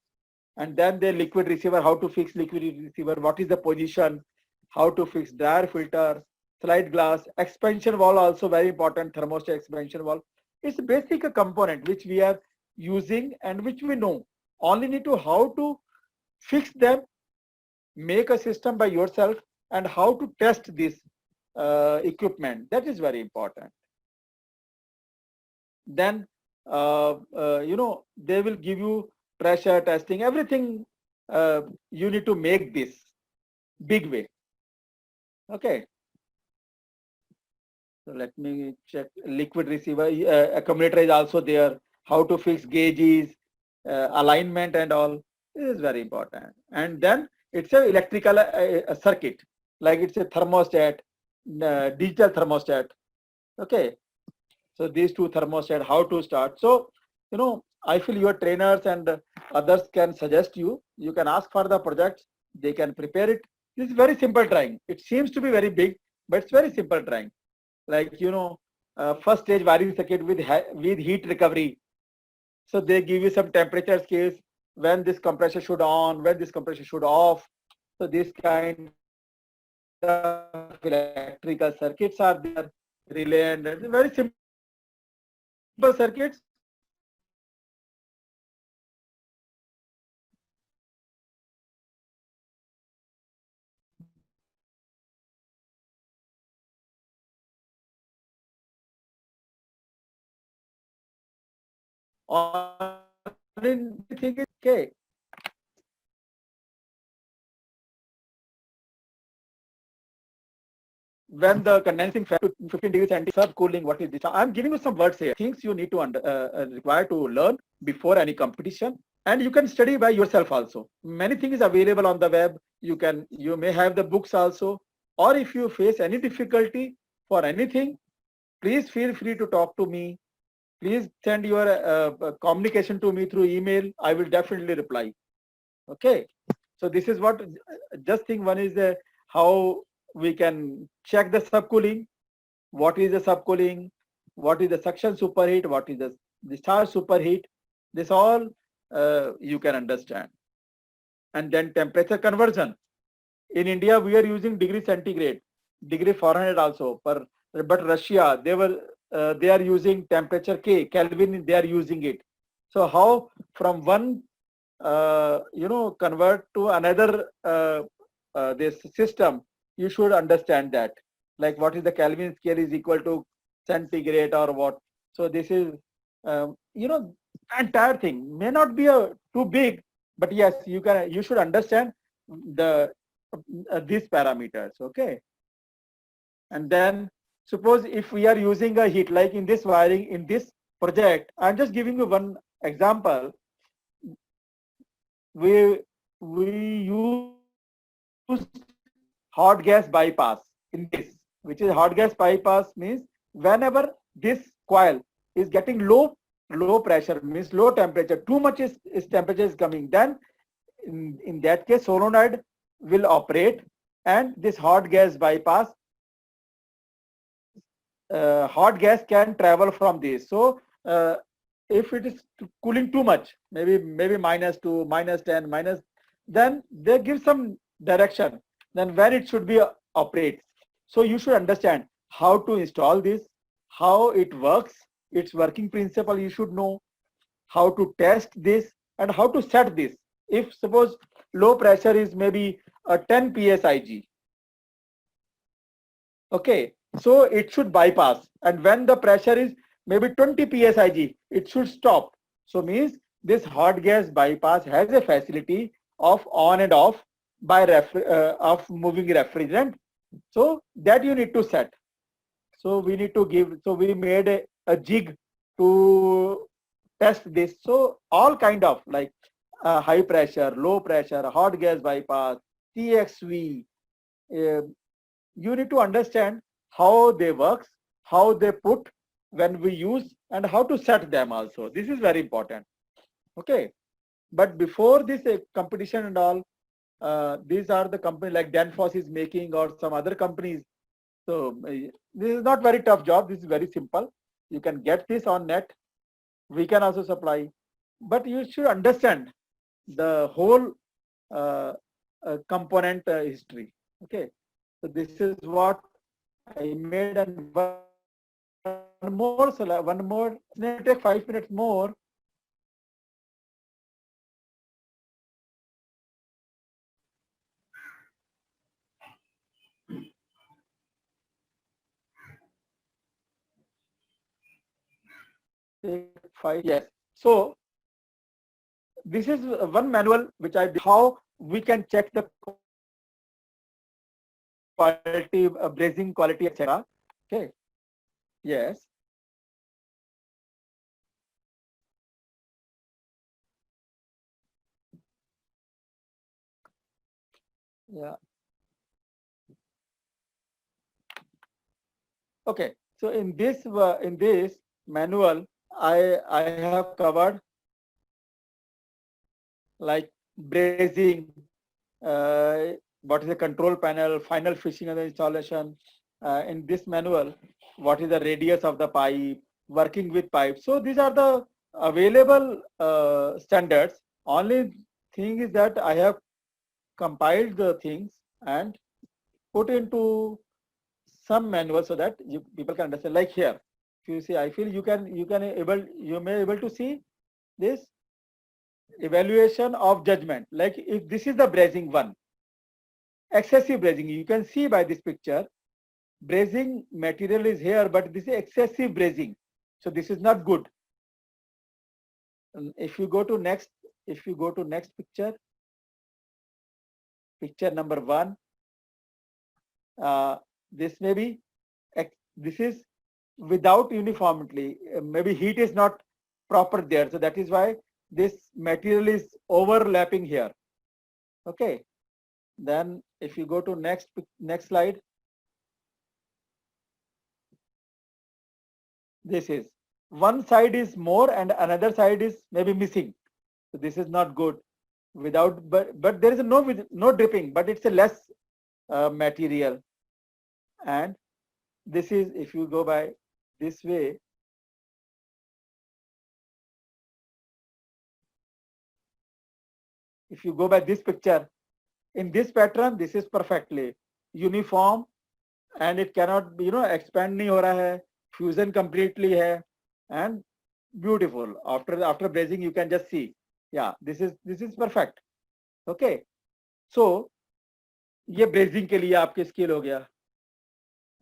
and then the liquid receiver, how to fix liquid receiver, what is the position, how to fix dryer filter, slide glass, expansion valve also very important, thermostat expansion valve. It's basic a component which we are using and which we know. Only need to how to fix them, make a system by yourself, and how to test this equipment. That is very important. Then you know, they will give you pressure testing, everything. You need to make this big way. Okay. So let me check. Liquid receiver accumulator is also there. How to fix gauges, alignment and all. This is very important. And then it's a electrical circuit, like it's a thermostat, digital thermostat. Okay. So these two thermostat, how to start. So, you know, I feel your trainers and others can suggest you. You can ask for the projects. They can prepare it. This is very simple drawing. It seems to be very big, but it's very simple drawing. Like, you know, first stage wiring circuit with heat recovery. So they give you some temperature scales, when this compressor should on, when this compressor should off. So this kind of electrical circuits are there, relay, and very simple circuits. Only thing is, okay, when the condensing factor 15 degrees centigrade subcooling, what is this? I'm giving you some words here, things you need to require to learn before any competition, and you can study by yourself also. Many things available on the web. You may have the books also, or if you face any difficulty for anything, please feel free to talk to me. Please send your communication to me through email. I will definitely reply. Okay. So this is what, just think, one is how we can check the subcooling. What is the subcooling? What is the suction superheat? What is the discharge superheat? This all you can understand. And then temperature conversion. In India, we are using degree centigrade, degree Fahrenheit also. But Russia, they are using temperature K, Kelvin. They are using it. So how from one you know, convert to another this system, you should understand that, like what is the Kelvin scale is equal to centigrade or what. So this is you know, entire thing may not be too big, but yes, you should understand the these parameters. Okay. And then suppose if we are using a heat, like in this wiring, in this project, I'm just giving you one example. We use hot gas bypass in this, which is hot gas bypass means whenever this coil is getting low pressure, means low temperature, too much is temperature is coming, then in that case solenoid will operate, and this hot gas bypass, hot gas can travel from this. So if it is cooling too much, maybe -2, -10, then they give some direction, then when it should be operate. So you should understand how to install this, how it works, its working principle you should know, how to test this, and how to set this. If suppose low pressure is maybe a 10 psig, okay, so it should bypass, and when the pressure is maybe 20 psig, it should stop. So means this hot gas bypass has a facility of on and off by of moving refrigerant. So that you need to set. So we need to give, so we made a jig to test this. So all kind of like high pressure, low pressure, hot gas bypass, TXV, you need to understand how they works, how they put when we use, and how to set them also. This is very important. Okay. But before this competition and all, these are the company like Danfoss is making or some other companies. So this is not very tough job. This is very simple. You can get this on net. We can also supply, but you should understand the whole component history. Okay. So this is what I made, and one more, take 5 minutes more. Take 5, yes. So this is one manual which I did, how we can check the quality, brazing quality, etc. Okay. Yes. Yeah. Okay. So in this manual, I have covered like brazing, what is the control panel, final fishing of the installation. In this manual, what is the radius of the pipe, working with pipe. So these are the available standards. Only thing is that I have compiled the things and put into some manual so that people can understand. Like here, if you see, I feel you may able to see this evaluation of judgment. Like if this is the brazing one, excessive brazing, you can see by this picture, brazing material is here, but this is excessive brazing. So this is not good. And if you go to next picture, picture number 1, this may be, this is without uniformity, maybe heat is not proper there. So that is why this material is overlapping here. Okay. Then if you go to next slide, this is one side is more and another side is maybe missing. So this is not good. Without, but there is no dripping, but it's a less material. And this is, if you go by this way, if you go by this picture, in this pattern, this is perfectly uniform and it cannot be, expand nahi ho raha hai, fusion completely hai, and beautiful. After brazing, you can just see, yeah, this is perfect. Okay. So ये brazing के लिए आपके skill हो गया.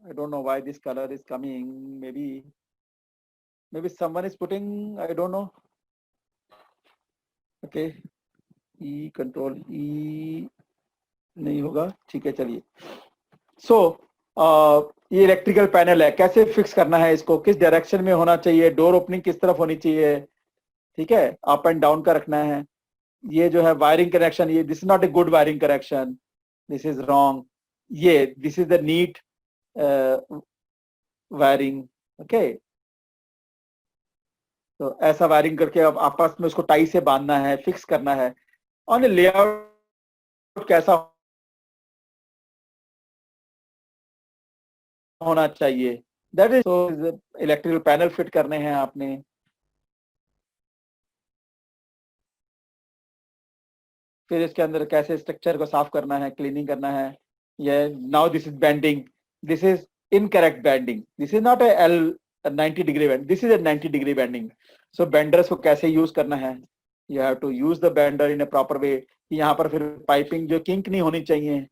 I don't know why this color is coming. Maybe someone is putting, I don't know. Okay. E control E नहीं होगा, ठीक है, चलिए. So ये इलेक्ट्रिकल पैनल है, कैसे फिक्स करना है इसको, किस डायरेक्शन में होना चाहिए, डोर ओपनिंग किस तरफ होनी चाहिए, ठीक है, अप एंड डाउन का रखना है. ये जो है वायरिंग कनेक्शन, ये this is not a good wiring connection, this is wrong. ये this is the neat wiring. Okay. तो ऐसा वायरिंग करके अब आपस में उसको टाई से बांधना है, फिक्स करना है. और लेआउट कैसा होना चाहिए, that is. Electrical panel fit करने हैं आपने. फिर इसके अंदर कैसे स्ट्रक्चर को साफ करना है, क्लीनिंग करना है। ये now this is bending, this is incorrect bending, this is not a L 90 degree bend, this is a 90 degree bending. So benders को कैसे यूज करना है, you have to use the bender in a proper way. यहाँ पर फिर piping जो kink नहीं होनी चाहिए।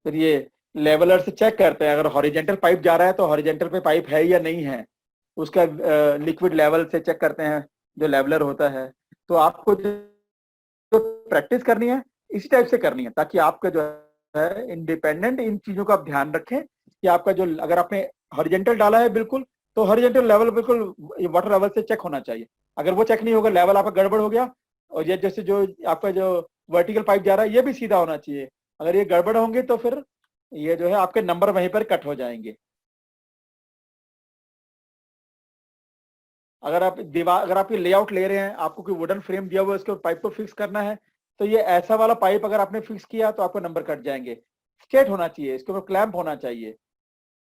फिर ये लेवलर से चेक करते हैं, अगर हॉरिजेंटल पाइप जा रहा है तो हॉरिजेंटल पे पाइप है या नहीं है, उसका लिक्विड लेवल से चेक करते हैं जो लेवलर होता है। तो आपको जो प्रैक्टिस करनी है इसी टाइप से करनी है, ताकि आपका जो है इंडिपेंडेंट इन चीजों का आप ध्यान रखें कि आपका जो, अगर आपने हॉरिजेंटल डाला है बिल्कुल, तो हॉरिजेंटल लेवल बिल्कुल वाटर लेवल से चेक होना चाहिए। अगर वो चेक नहीं होगा, लेवल आपका गड़बड़ हो गया, और ये जैसे जो आपका जो वर्टिकल पाइप जा रहा है ये भी सीधा होना चाहिए। अगर ये गड़बड़ होंगे तो फिर ये जो है आपके नंबर वहीं पर कट हो जाएंगे। अगर आप दीवार, अगर आप ये लेआउट ले रहे हैं, आपको कोई वुडन फ्रेम दिया हुआ है, उसके पाइप को फिक्स करना है, तो ये ऐसा वाला पाइप अगर आपने फिक्स किया तो आपको नंबर कट जाएंगे। स्ट्रेट होना चाहिए, इसके ऊपर क्लैंप होना चाहिए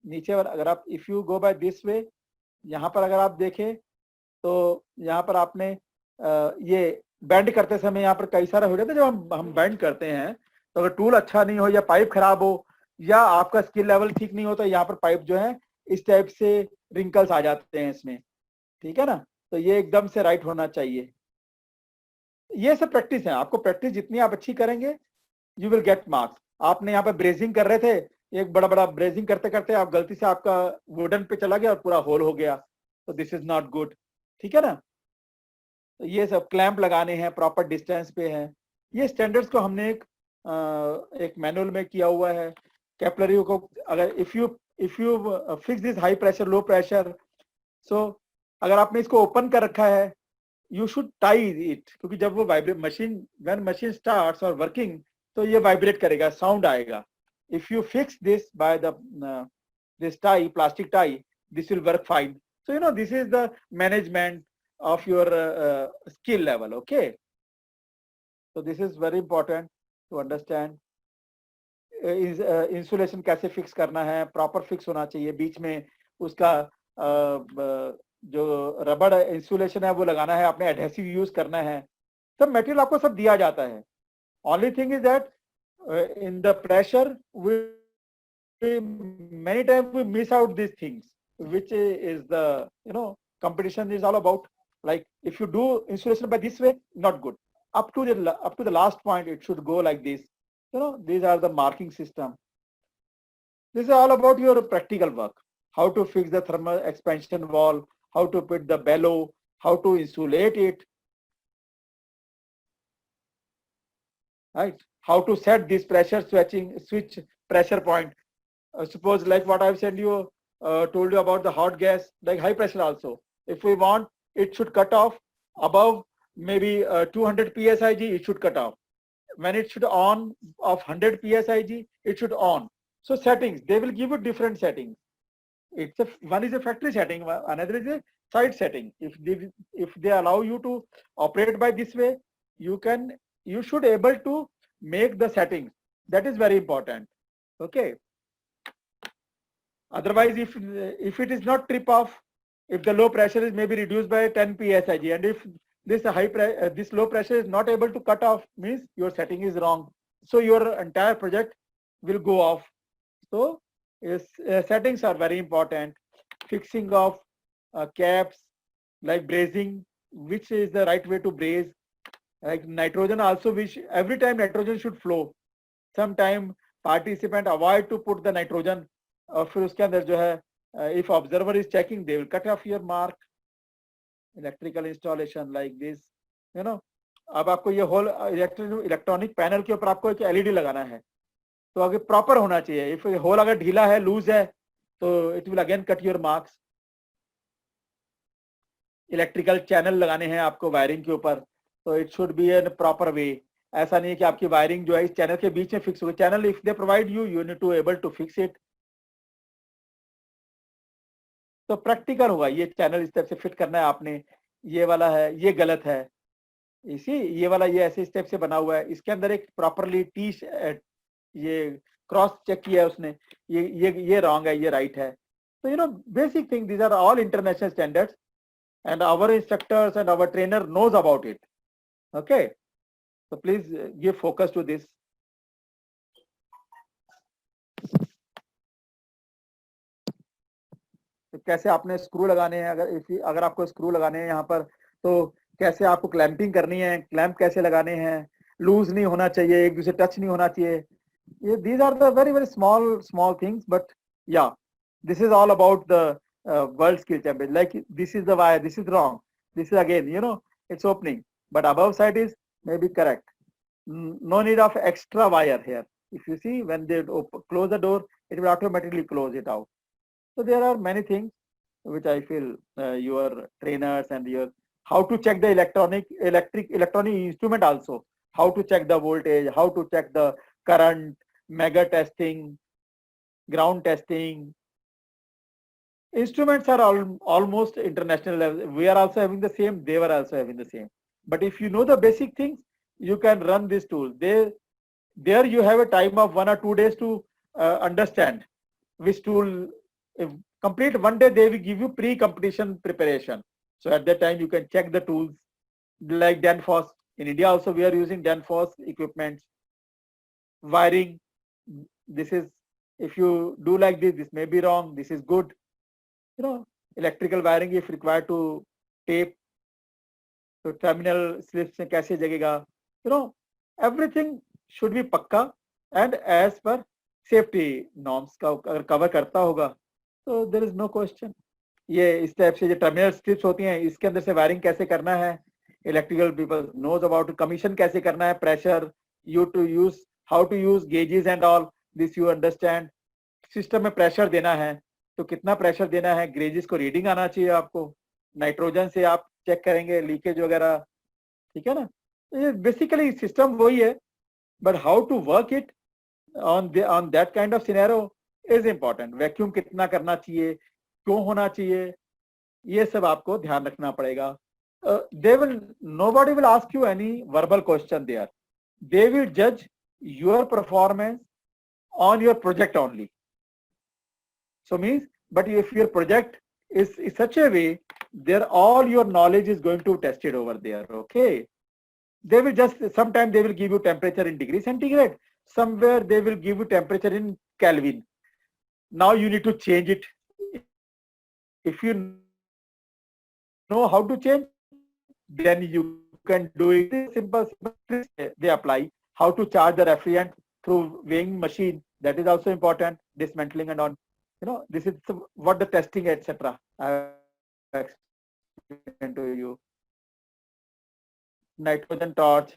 नीचे। और अगर आप if you go by this way, यहाँ पर अगर आप देखें तो यहाँ पर आपने ये बेंड करते समय यहाँ पर कई सारे हो जाते हैं। जब हम बेंड करते हैं तो अगर टूल अच्छा नहीं हो, या पाइप खराब हो, या आपका स्किल लेवल ठीक नहीं हो, तो यहाँ पर पाइप जो है इस टाइप से रिंकल्स आ जाते हैं इसमें, ठीक है ना। तो ये एकदम से राइट होना चाहिए। ये सब प्रैक्टिस है, आपको प्रैक्टिस जितनी आप अच्छी करेंगे यू विल गेट मार्क्स। आपने यहाँ पर ब्रेजिंग कर रहे थे, एक बड़ा बड़ा ब्रेजिंग करते करते आप गलती से आपका वुडन पे चला गया और पूरा होल हो गया, तो दिस इज नॉट गुड, ठीक है ना। तो ये सब क्लैंप लगाने हैं, प्रॉपर डिस्टेंस पे है। ये स्टैंडर्ड्स को हमने एक मैनुअल में किया हुआ है। कैपिलरी को अगर if you fix this high pressure low pressure, so अगर आपने इसको ओपन कर रखा है, यू शुड टाई इट, क्योंकि जब वो vibrate machine, when machine starts और वर्किंग, तो ये वाइब्रेट करेगा, साउंड आएगा। If you fix this by the this tie, plastic tie, this will work fine. So you know, this is the management of your skill level. Okay, so this is very important to understand. Insulation कैसे fix करना है, proper fix होना चाहिए, बीच में उसका जो रबड़ insulation है वो लगाना है, आपने एडहेसिव यूज करना है, सब मटेरियल आपको सब दिया जाता है। Only thing is that in the pressure we many times we miss out these things, which is the, you know, competition is all about. Like if you do insulation by this way, not good. Up to the last point it should go like this, you know. These are the marking system. This is all about your practical work, how to fix the thermal expansion wall, how to put the bellow, how to insulate it, right? How to set this pressure switch pressure point. Suppose like what I've said you, told you about the hot gas, like high pressure also. If we want, it should cut off above maybe 200 psig, it should cut off. When it should on of 100 psig, it should on. So settings, they will give you different settings. One is a factory setting, another is a site setting. If they allow you to operate by this way, you should able to make the settings. That is very important. Okay. Otherwise, if it is not trip off, if the low pressure is maybe reduced by 10 psig, and if this this low pressure is not able to cut off, means your setting is wrong. So your entire project will go off. So settings are very important. Fixing of caps, like brazing, which is the right way to braze. Like nitrogen also, which every time nitrogen should flow. Sometime participant avoid to put the nitrogen. और फिर उसके अंदर जो है, if observer is checking, they will cut off your mark. Electrical installation like this, you know. अब आपको ये whole electronic panel के ऊपर आपको एक एलईडी लगाना है, तो अगर प्रॉपर होना चाहिए। इफ होल अगर ढीला है, लूज है, तो it will again cut your marks. Electrical channel लगाने हैं आपको वायरिंग के ऊपर, तो it should be in proper way. ऐसा नहीं है कि आपकी वायरिंग जो है इस चैनल के बीच में फिक्स हो गई। Channel if they provide you need to able to fix it. तो प्रैक्टिकल होगा, ये चैनल इस टाइप से फिट करना है आपने, ये वाला है, ये गलत है, ये वाला ये ऐसे स्टेप से बना हुआ है, इसके अंदर एक प्रॉपरली ये क्रॉस चेक किया है उसने, ये रॉन्ग है, ये राइट है। तो you know basic thing, these are all international standards and our instructors and our trainer knows about it. Okay, so please give focus to this. तो कैसे आपने स्क्रू लगाने हैं, अगर आपको स्क्रू लगाने हैं यहाँ पर, तो कैसे आपको क्लैंपिंग करनी है, क्लैंप कैसे लगाने हैं, लूज नहीं होना चाहिए, एक दूसरे टच नहीं होना चाहिए. These are the very small things, but yeah, this is all about the world skill champion. Like, this is the wire, this is wrong, this is again, it's opening, but above side is maybe correct. No need of extra wire here. If you see, when they close the door, it will automatically close it out. So there are many things which I feel your trainers and your, how to check the electronic instrument also, how to check the voltage, how to check the current, mega testing, ground testing. Instruments are almost international level. We are also having the same, they were also having the same. But if you know the basic things, you can run this tool. There you have a time of 1 or 2 days to understand which tool. If complete 1 day, they will give you pre-competition preparation. So at that time, you can check the tools like Danfoss. In India also, we are using Danfoss equipment. Wiring, this is, if you do like this may be wrong, this is good. Electrical wiring if required to tape, so terminal slips में कैसे जगेगा, everything should be पक्का and as per safety norms का अगर cover करता होगा, so there is no question. ये इस type से जो terminal slips होती हैं, इसके अंदर से wiring कैसे करना है, electrical people knows about commission कैसे करना है, pressure, how to use gauges and all this you understand. System में pressure देना है तो कितना pressure देना है, gauges को reading आना चाहिए आपको, नाइट्रोजन से आप चेक करेंगे लीकेज वगैरह, ठीक है ना. ये बेसिकली सिस्टम वही है, but how to work it on that kind of scenario is important. Vacuum कितना करना चाहिए, क्यों होना चाहिए, ये सब आपको ध्यान रखना पड़ेगा. Nobody will ask you any verbal question there. They will judge your performance on your project only. So means, but if your project is such a way, there all your knowledge is going to test it over there. Okay, they will just, sometimes they will give you temperature in degree centigrade, somewhere they will give you temperature in Kelvin. Now you need to change it. If you know how to change, then you can do it. Simple they apply. How to charge the refrigerant through weighing machine, that is also important. Dismantling and on, this is what the testing etc. I explained to you. Nitrogen torch,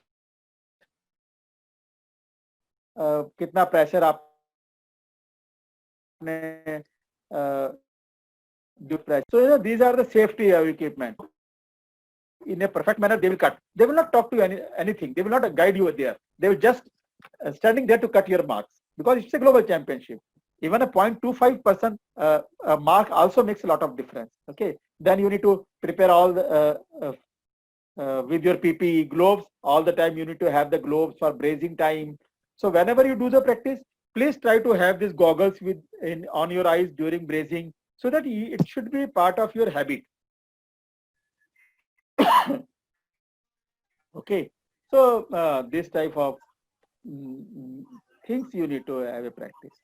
कितना pressure आपने do pressure. So these are the safety equipment. In a perfect manner, they will cut. They will not talk to you anything. They will not guide you there. They will just standing there to cut your marks, because it's a global championship. Even a 0.25% mark also makes a lot of difference. Okay, then you need to prepare all the with your PPE gloves all the time. You need to have the gloves for brazing time. So whenever you do the practice, please try to have these goggles on your eyes during brazing, so that it should be part of your habit. Okay, so this type of things you need to have a practice.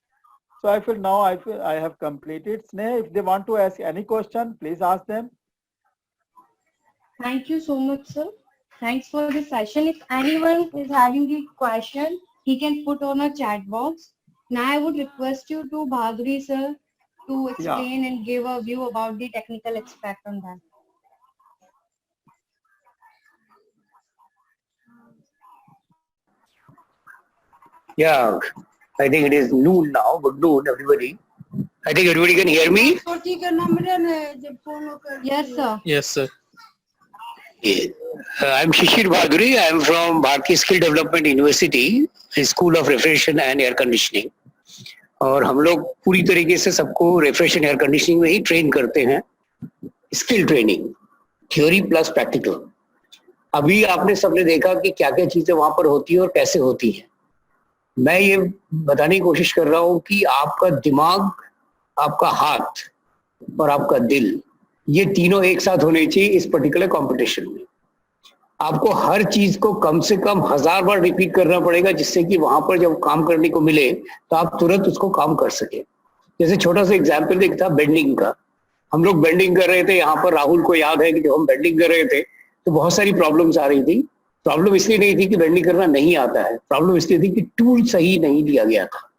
So I feel now I have completed. Sneha, if they want to ask any question, please ask them. Thank you so much, sir. Thanks for the session. If anyone is having a question, he can put on a chat box. Now I would request you to Bhaduri sir to explain and give a view about the technical aspect on that. Yeah, I think it is noon now. Good noon, everybody. I think everybody can hear me. Yes, sir. Yes, sir. Yeah. I'm Shishir Bhaduri. I'm from Bharati Skill Development University, School of Refrigeration and Air Conditioning. और हम लोग पूरी तरीके से सबको refrigeration air conditioning में ही train करते हैं. Skill training, theory plus practical. अभी आपने सबने देखा कि क्या क्या चीजें वहां पर होती है और कैसे होती है. मैं ये बताने की कोशिश कर रहा हूँ कि आपका दिमाग, आपका हाथ और आपका दिल, ये तीनों एक साथ होने चाहिए इस पर्टिकुलर कंपटीशन में। आपको हर चीज को कम से कम 1000 बार रिपीट करना पड़ेगा, जिससे कि वहां पर जब काम करने को मिले तो आप तुरंत उसको काम कर सके। जैसे छोटा सा एग्जाम्पल एक था बेंडिंग का। हम लोग बेंडिंग कर रहे थे, यहाँ पर राहुल को याद है कि जब हम बेंडिंग कर रहे थे तो बहुत सारी प्रॉब्लम्स आ रही थी। प्रॉब्लम इसलिए नहीं थी कि बेंडिंग करना नहीं आता है, प्रॉब्लम इसलिए थी कि टूल सही नहीं दिया गया था।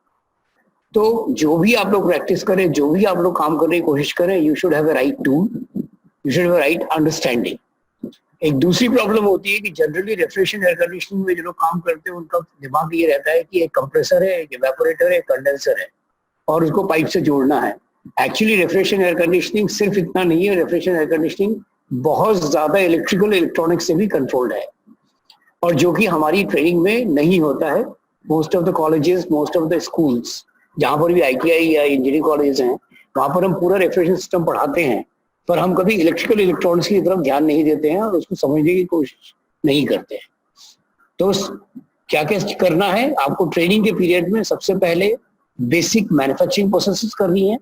तो जो भी आप लोग प्रैक्टिस करें, जो भी आप लोग काम करने की कोशिश करें, you should have a right tool, you should have a right understanding. एक दूसरी प्रॉब्लम होती है कि जनरली रेफ्रिजरेशन एयर कंडीशनिंग में जो लोग काम करते हैं उनका दिमाग ये रहता है कि एक कंप्रेसर है, एक इवेपोरेटर है, एक कंडेंसर है और उसको पाइप से जोड़ना है। एक्चुअली रेफ्रिजरेशन एयर कंडीशनिंग सिर्फ इतना नहीं है, रेफ्रिजरेशन एयर कंडीशनिंग बहुत ज्यादा इलेक्ट्रिकल इलेक्ट्रॉनिक्स से भी कंट्रोल्ड है, और जो कि हमारी ट्रेनिंग में नहीं होता है। Most of the colleges, most of the schools, जहां पर भी ITI या इंजीनियरिंग कॉलेज हैं, वहां पर हम पूरा रेफ्रिजरेशन सिस्टम पढ़ाते हैं, पर हम कभी इलेक्ट्रिकल इलेक्ट्रॉनिक्स की तरफ ध्यान नहीं देते हैं और उसको समझने की कोशिश नहीं करते हैं। तो क्या क्या करना है आपको ट्रेनिंग के पीरियड में? सबसे पहले बेसिक मैन्युफैक्चरिंग प्रोसेसेस करनी है,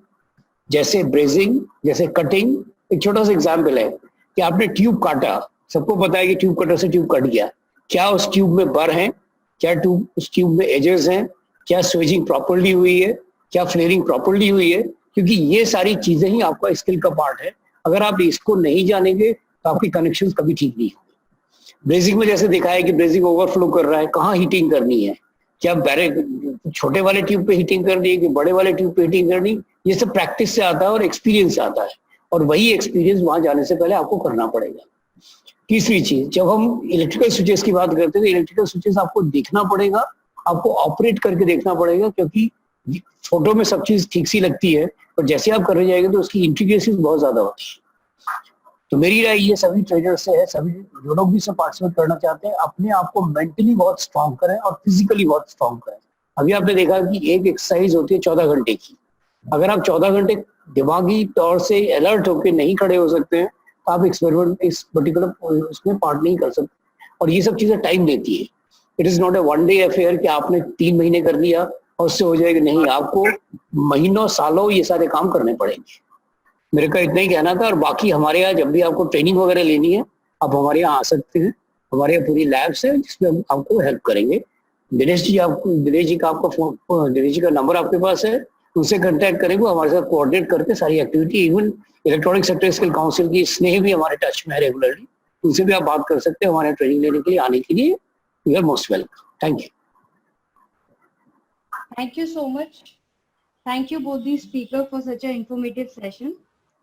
जैसे ब्रेजिंग, जैसे कटिंग। एक छोटा सा एग्जाम्पल है कि आपने ट्यूब काटा, सबको पता है कि ट्यूब कटर से ट्यूब कट गया, क्या उस ट्यूब में बर है, क्या उस ट्यूब में एजेस हैं, क्या स्वेजिंग प्रॉपर्ली हुई है, क्या फ्लेयरिंग प्रॉपर्ली हुई है, क्योंकि ये सारी चीजें ही आपका स्किल का पार्ट है। अगर आप इसको नहीं जानेंगे तो आपकी कनेक्शंस कभी ठीक नहीं होंगे। ब्रेजिंग में जैसे देखा है कि ब्रेजिंग ओवरफ्लो कर रहा है, कहाँ हीटिंग करनी है, क्या छोटे वाले ट्यूब पे हीटिंग करनी है कि बड़े वाले ट्यूब पे हीटिंग करनी, ये सब प्रैक्टिस से आता है और एक्सपीरियंस से आता है, और वही एक्सपीरियंस वहां जाने से पहले आपको करना पड़ेगा। तीसरी चीज, जब हम इलेक्ट्रिकल स्विचेस की बात करते हैं तो इलेक्ट्रिकल स्विचेस आपको देखना पड़ेगा, आपको ऑपरेट करके देखना पड़ेगा, क्योंकि फोटो में सब चीज ठीक सी लगती है पर जैसे आप करने जाएंगे तो उसकी इंट्रिकेसीज बहुत ज्यादा होती है। तो मेरी राय ये सभी ट्रेनर से है, सभी जो लोग भी सब पार्टिसिपेट करना चाहते हैं, अपने आप को मेंटली बहुत स्ट्रांग करें और फिजिकली बहुत स्ट्रांग करें। अभी आपने देखा कि एक एक्सरसाइज होती है 14 घंटे की, अगर आप 14 घंटे दिमागी तौर से अलर्ट होकर नहीं खड़े हो सकते हैं तो आप एक्सपेरिमेंट इस पर्टिकुलर उसमें पार्ट नहीं कर सकते, और ये सब चीजें टाइम लेती है। It is not A one day affair कि आपने 3 महीने कर दिया और उससे हो जाएगा, नहीं, आपको महीनों सालों ये सारे काम करने पड़ेंगे। मेरे का इतना ही कहना था, और बाकी हमारे यहाँ जब भी आपको ट्रेनिंग वगैरह लेनी है आप हमारे यहाँ आ सकते हैं, हमारे यहाँ पूरी लैब्स है जिसमें हम आपको हेल्प करेंगे। दिनेश जी का नंबर आपके पास है, उनसे कांटेक्ट करेंगे, हमारे साथ कोऑर्डिनेट करके सारी activity, even electronic sector skill council की स्नेह भी हमारे टच में है रेगुलरली, उनसे भी आप बात कर सकते हैं हमारे ट्रेनिंग लेने के लिए, आने के लिए। You are most welcome. Thank you. Thank you so much. Thank you both the speaker for such an informative session.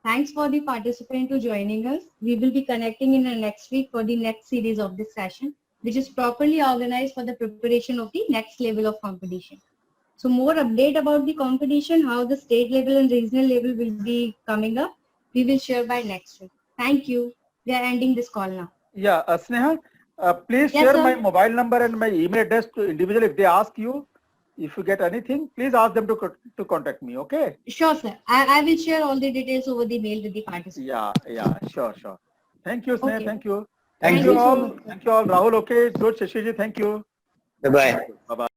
Thanks for the participant to joining us. We will be connecting in the next week for the next series of this session, which is properly organized for the preparation of the next level of competition. So more update about the competition, how the state level and regional level will be coming up, we will share by next week. Thank you. We are ending this call now. Yeah, Sneha, please Yes, share sir. my mobile number and my email address to individual. If they ask you, if you get anything, please ask them to contact me. Okay? Sure, sir. I will share all the details over the mail with the participants. Yeah, sure. Thank you, Sneha. Okay. Thank you. Thank Thank you you so all. much. Thank you all. Rahul, okay. Good, Shashi ji. Thank you. Bye bye. Bye-bye.